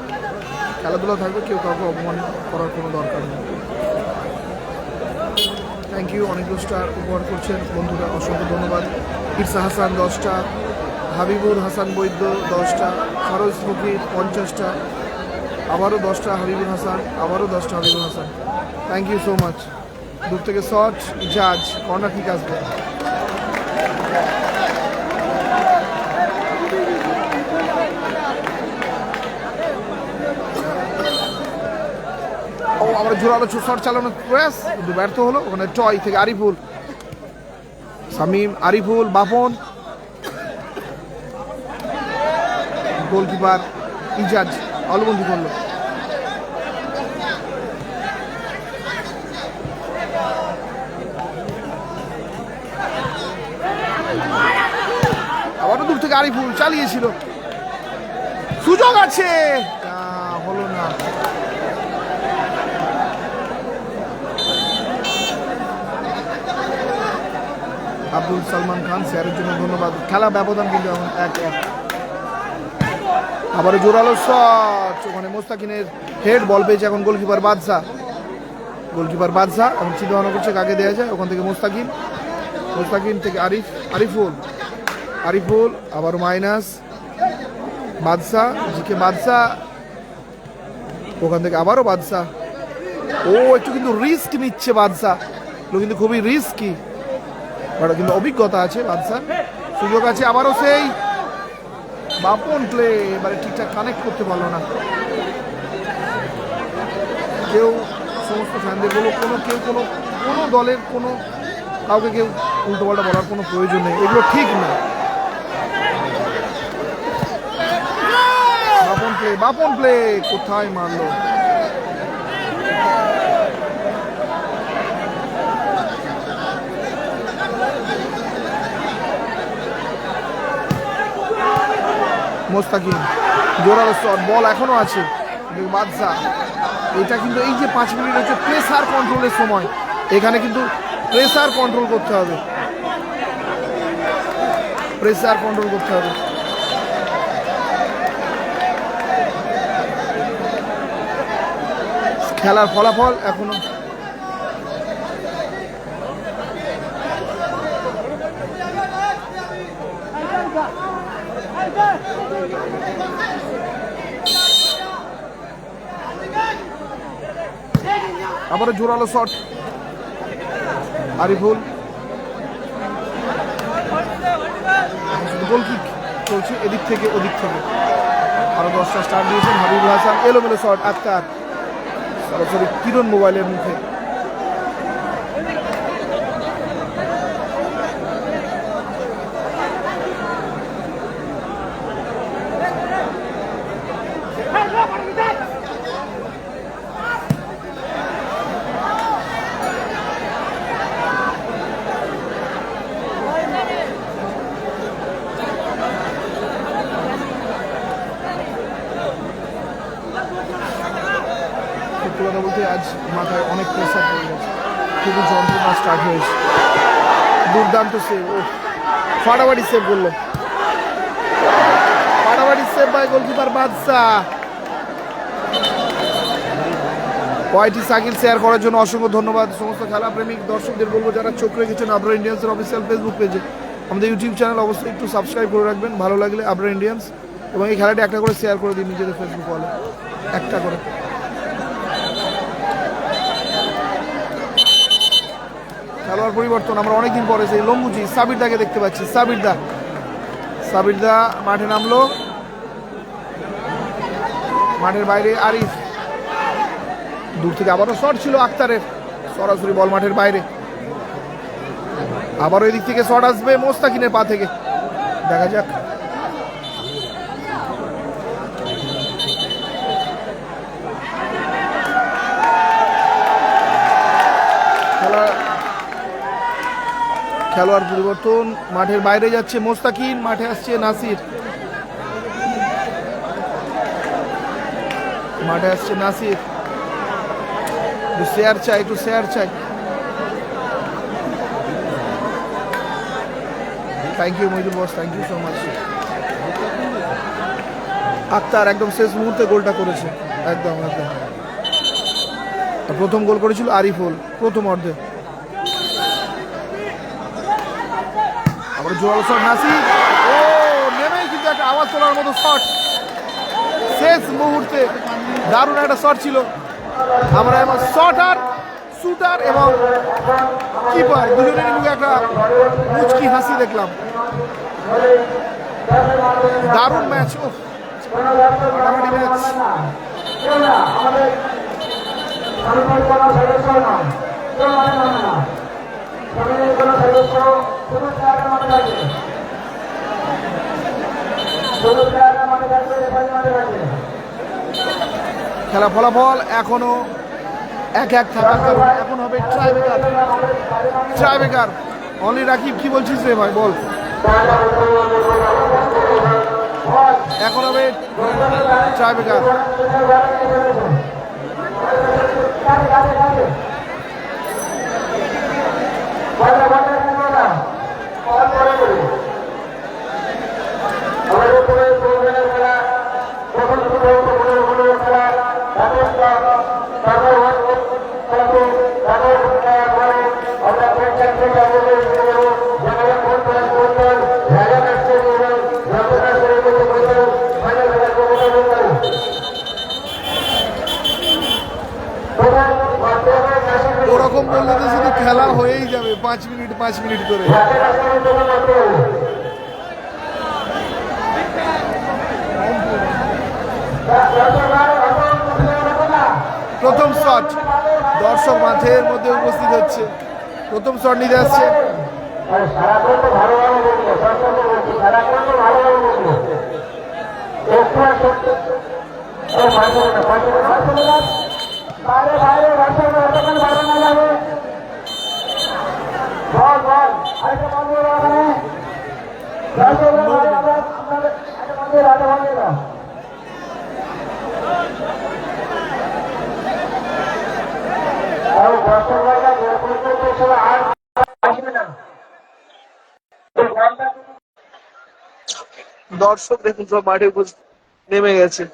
খেলাধুলা থাকবে, কেউ কাউকে অপমান করার কোনো দরকার নেই। থ্যাংক ইউ, অনেকগুলো স্টার উপহার করছেন বন্ধুরা, অসংখ্য ধন্যবাদ। ইরসা হাসান 10টা, হাবিবুল হাসান বৈদ্য 10টা, ফরোজ ফকির 50টা, আবারও 10টা হাবিবুল হাসান, আবারও 10টা Habibul Hasan. Thank you so much. দূর থেকে শট, জাজ, কর্নার কিক আসবে। ও আমরা জোরালো শট চালানোর প্রয়াস কিন্তু ব্যর্থ হলো। ওখানে টয় থেকে আরিফুল, শামীম, আরিফুল, বাপন, গোলকিপার ইজাজ অলবন্দি করলো। আবারও দূর থেকে আরিফুল চালিয়েছিল, সুযোগ আছে, হলো না। আব্দুল সালমান খান শেয়ারের জন্য ধন্যবাদ। খেলা ব্যবধান কিন্তু এখন 1-1। আবার জোরালো শট, ওখানে মোস্তাকিনের হেড, বল পেয়েছে এখন গোলকিপার বাদশা। গোলকিপার বাদশা এখন চিন্তা ভাবনা করছে কাকে দেওয়া যায়। ওখান থেকে মোস্তাকিন, মোস্তাকিন থেকে আরিফুল, আরিফুল আবার মাইনাস বাদশা, জিকে বাদশা, ওখান থেকে আবারও বাদশা। ও একটু কিন্তু রিস্ক নিচ্ছে বাদশা, কিন্তু খুবই রিস্কি, কিন্তু অভিজ্ঞতা আছে বাদশা। সুযোগ আছে, আবারও সেই বাপন প্লে, এবারে ঠিকঠাক কানেক্ট করতে পারলো না কেউ। সমস্ত ফ্যানদের বলো, কেউ কোনো দলের কাউকে কেউ উল্টোপাল্টা বলার কোনো প্রয়োজন নেই, এগুলো ঠিক না। বাপন প্লে কোথায় মারলো? মোস্তাকিন জোরালো শট, বল এখনো আছে বাদশা। এটা কিন্তু এই যে 5 মিনিট হচ্ছে প্রেসার কন্ট্রোলের সময়, এখানে কিন্তু প্রেসার কন্ট্রোল করতে হবে, প্রেসার কন্ট্রোল করতে হবে। খেলার ফলাফল এখনো আবারও জোরালো শট, আরিফুল, গোল কিক চলছে এদিক থেকে ওদিক থেকে। আরো 10টা স্টার দিয়েছেন হাবিবুল হাসান, এলোমেলো শট, আক্তার সরাসরি কিরণ মোবাইলের মুখে। কথা বলতে আজ মাথায় অনেক প্রেসার পড়ে গেছে, খুবই যন্ত্রণা স্টার্ট হয়েছে। দুর্দান্ত সেভ, ও ফাটাফাটি সেভ করলো, ফাটাফাটি save by goalkeeper Badsha. YT Sakil share করার জন্য অসংখ্য ধন্যবাদ। সমস্ত খেলা প্রেমিক দর্শকদের বলবো যারা চোখ রেখেছেন আবরার ইন্ডিয়ান্সের অফিসিয়াল ফেসবুক পেজে, আমাদের ইউটিউব চ্যানেল অবশ্যই একটু সাবস্ক্রাইব করে রাখবেন ভালো লাগলে আবরার ইন্ডিয়ান্স, এবং এই খেলাটি একটা করে শেয়ার করে দিন নিজেদের ফেসবুক ওয়ালে, একটা করে। খেলোয়াড় পরিবর্তন, আমরা অনেকদিন পরে সেই লম্বুজি সাবিরদাকে দেখতে পাচ্ছি। সাবিরদা মাঠে নামলো, মাঠের বাইরে আরিফ, দূর থেকে আবারও শট ছিল আক্তারের, সরাসরি বল মাঠের বাইরে। আবারও এদিক থেকে শট আসবে মোস্তাকিনের পা থেকে, দেখা যাক। খেলোয়াড় পরিবর্তন, মাঠের বাইরে যাচ্ছে মোস্তাকিন, মাঠে আসছে নাসির, শেয়ার চাই, একটু শেয়ার চাই। Thank you Moidul boss, thank you so much. Akhtar একদম শেষ মুহূর্তে গোলটা করেছে, একদম একদম। আর প্রথম গোল করেছিল আরিফুল প্রথম অর্ধে। আবার জোরালো শট নাসির, ও নেমেই কিন্তু একটা আওয়াজ তোলার মতো শট শেষ মুহূর্তে, দারুণ একটা শট ছিল। আমরা এবার শটার শুটার এবং কিপার দুজনের মুখে একটা মুচকি হাসি দেখলাম। দারুণ ম্যাচ, ও ফাটাফাটি ম্যাচ। খেলা ফলাফল এখনো 1-1 থাকার কারণে এখন হবে ট্রাইবেকার। ট্রাইবেকার অনলি রাকিব, কি বলছিস রে ভাই বল? এখন হবে ট্রাইবেকার। ওরকম বললে তো শুধু খেলা হয়েই যাবে 5 মিনিট 5 মিনিট করে। প্রথম শট, দর্শক মাঠের মধ্যে উপস্থিত হচ্ছে, প্রথম শট নিতে আসছে। দর্শক দেখুন সব মাঠে নেমে গেছে।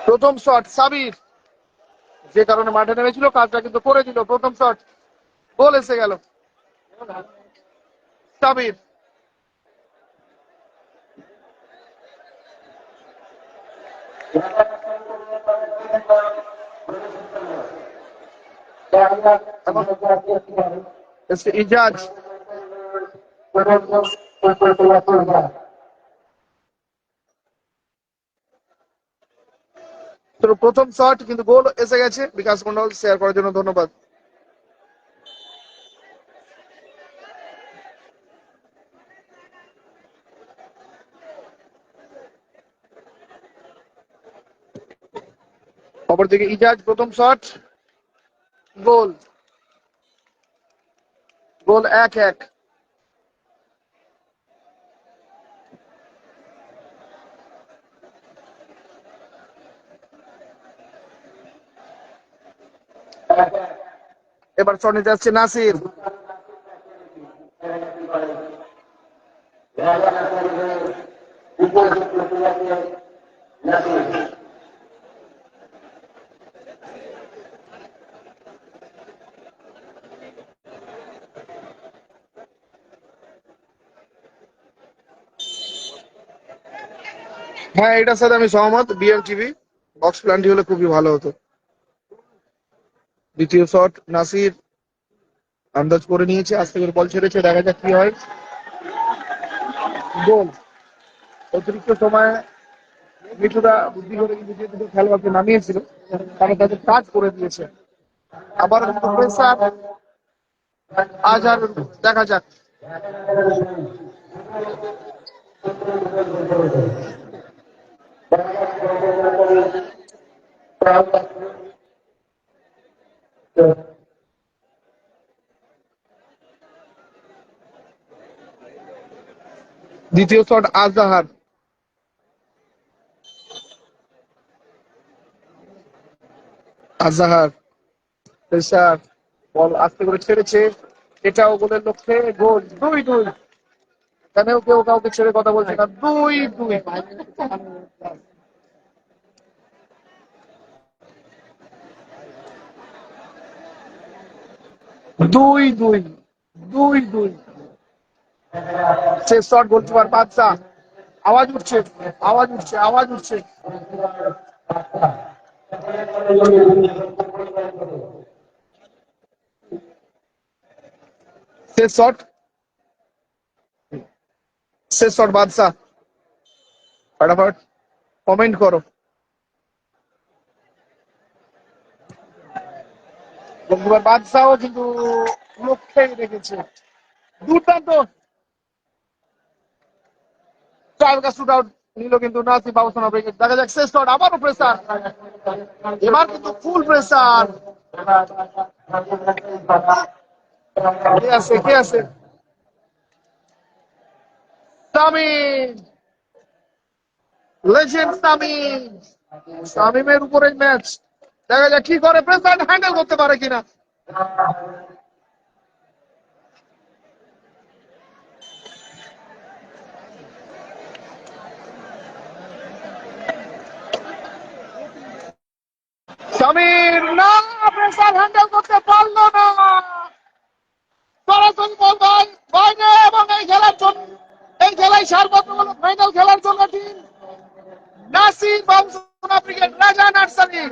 প্রথম শট সাবির, যে কারণে মাঠে নেমেছিল কাজটা কিন্তু করে দিল। প্রথম শট, গোল এসে গেল সাবির। ইজাজ প্রথম শট কিন্তু গোল এসে গেছে। বিকাশ মন্ডল শেয়ার করার জন্য ধন্যবাদ। অপরদিকে ইজাজ প্রথম শট, গোল। গোল 1-1। এবার শট নিতে যাচ্ছে নাসির। হ্যাঁ, এটার সাথে আমি সহমত। বিএমটিভি বক্স প্ল্যানটি হলে খুবই ভালো হতো। দ্বিতীয় শট নাসির আন্দাজ করে নিয়েছে, আস্তে করে বল ছেড়েছে, দেখা যাক কি হয়। গোল। অতিরিক্ত সময়ে মিঠুরা বুদ্ধি করে কিন্তু যে দুটো খেলোয়াড়কে নামিয়েছিল তারা তাদের কাজ করে দিয়েছে। আবার কিন্তু প্রেসার আজ আর দেখা যাক। দ্বিতীয় শট আজহার। আজহার প্রেসার, বল আস্তে করে ছেড়েছে, এটাও গোলের লক্ষ্যে, গোল 2-2। এখানেও কেউ কাউকে ছেড়ে কথা বলছে না, 2-2। 2-2, 2-2। শেষ শট গোলকিপার বাদশা। আওয়াজ উঠছে, আওয়াজ উঠছে, আওয়াজ উঠছে। শেষ শট, শেষ শট বাদশা। ফটাফট কমেন্ট করো। গোলকিপার বাদশাও কিন্তু লক্ষ্যেই রেখেছে। দুর্দান্ত টার্গেট শুট আউট নিল কিন্তু নাসিব বাবুসোনা ব্রিগেড। দেখা যাক শেষ শট, আবারও প্রেসার, এবার কিন্তু ফুল প্রেসার। কে আছে, কে আছে? তামিম, লেজেন্ড তামিম। তামিমের উপরেই ম্যাচ। দেখা যাক কি করে, প্রেসার হ্যান্ডেল করতে পারে কিনা। তামিম না, প্রেসার হ্যান্ডেল করতে পারলো না। সরাসরি বল বাইরে, এবং এই খেলার জন্য, এই খেলায় সারবত্র হলো ফাইনাল খেলার জন্য টিম নাসির বাবুসোনা ব্রিগেড রাজা নার্সারি।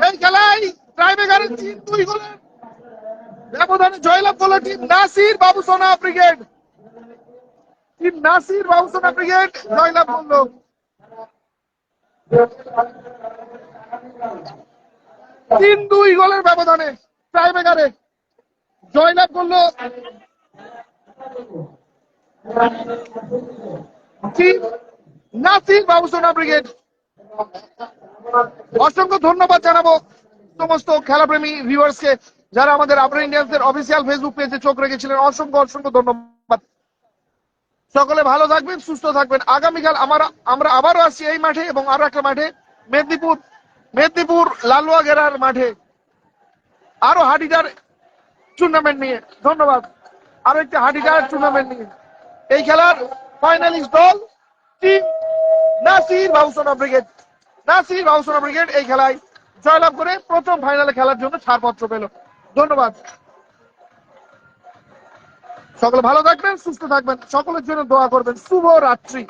এই খেলায় টাইব্রেকারে 3-2 গোলের ব্যবধানে জয়লাভ করলো team Nasir Babusona brigade. Team Nasir Babusona brigade জয়লাভ করলো 3-2 গোলের ব্যবধানে, টাইব্রেকারে জয়লাভ করলো টিম নাসির বাবুসোনা ব্রিগেড। অসংখ্য ধন্যবাদ জানাবো সমস্ত খেলাপ্রেমী ভিউয়ার্সকে যারা আমাদের আবরা ইন্ডিয়ান্সের অফিসিয়াল ফেসবুক পেজে চোখ রেখেছিলেন। অসংখ্য অসংখ্য ধন্যবাদ। সকলে ভালো থাকবেন, সুস্থ থাকবেন। আগামীকাল আমরা আবারও আসছি এই মাঠে এবং আরো একটা মাঠে, মেদিনীপুর লালুয়া গেরার মাঠে, আরো হাডিডার টুর্নামেন্ট নিয়ে। ধন্যবাদ। আরো একটা হাডিডার টুর্নামেন্ট নিয়ে। এই খেলার ফাইনালিস্ট দল team Nasir Babusona brigade. Nasir Babusona brigade এই খেলায় জয়লাভ করে প্রথম ফাইনালে খেলার জন্য ছাড়পত্র পেল। ধন্যবাদ। সকলে ভালো থাকবেন, সুস্থ থাকবেন, সকলের জন্য দোয়া করবেন। শুভ রাত্রি।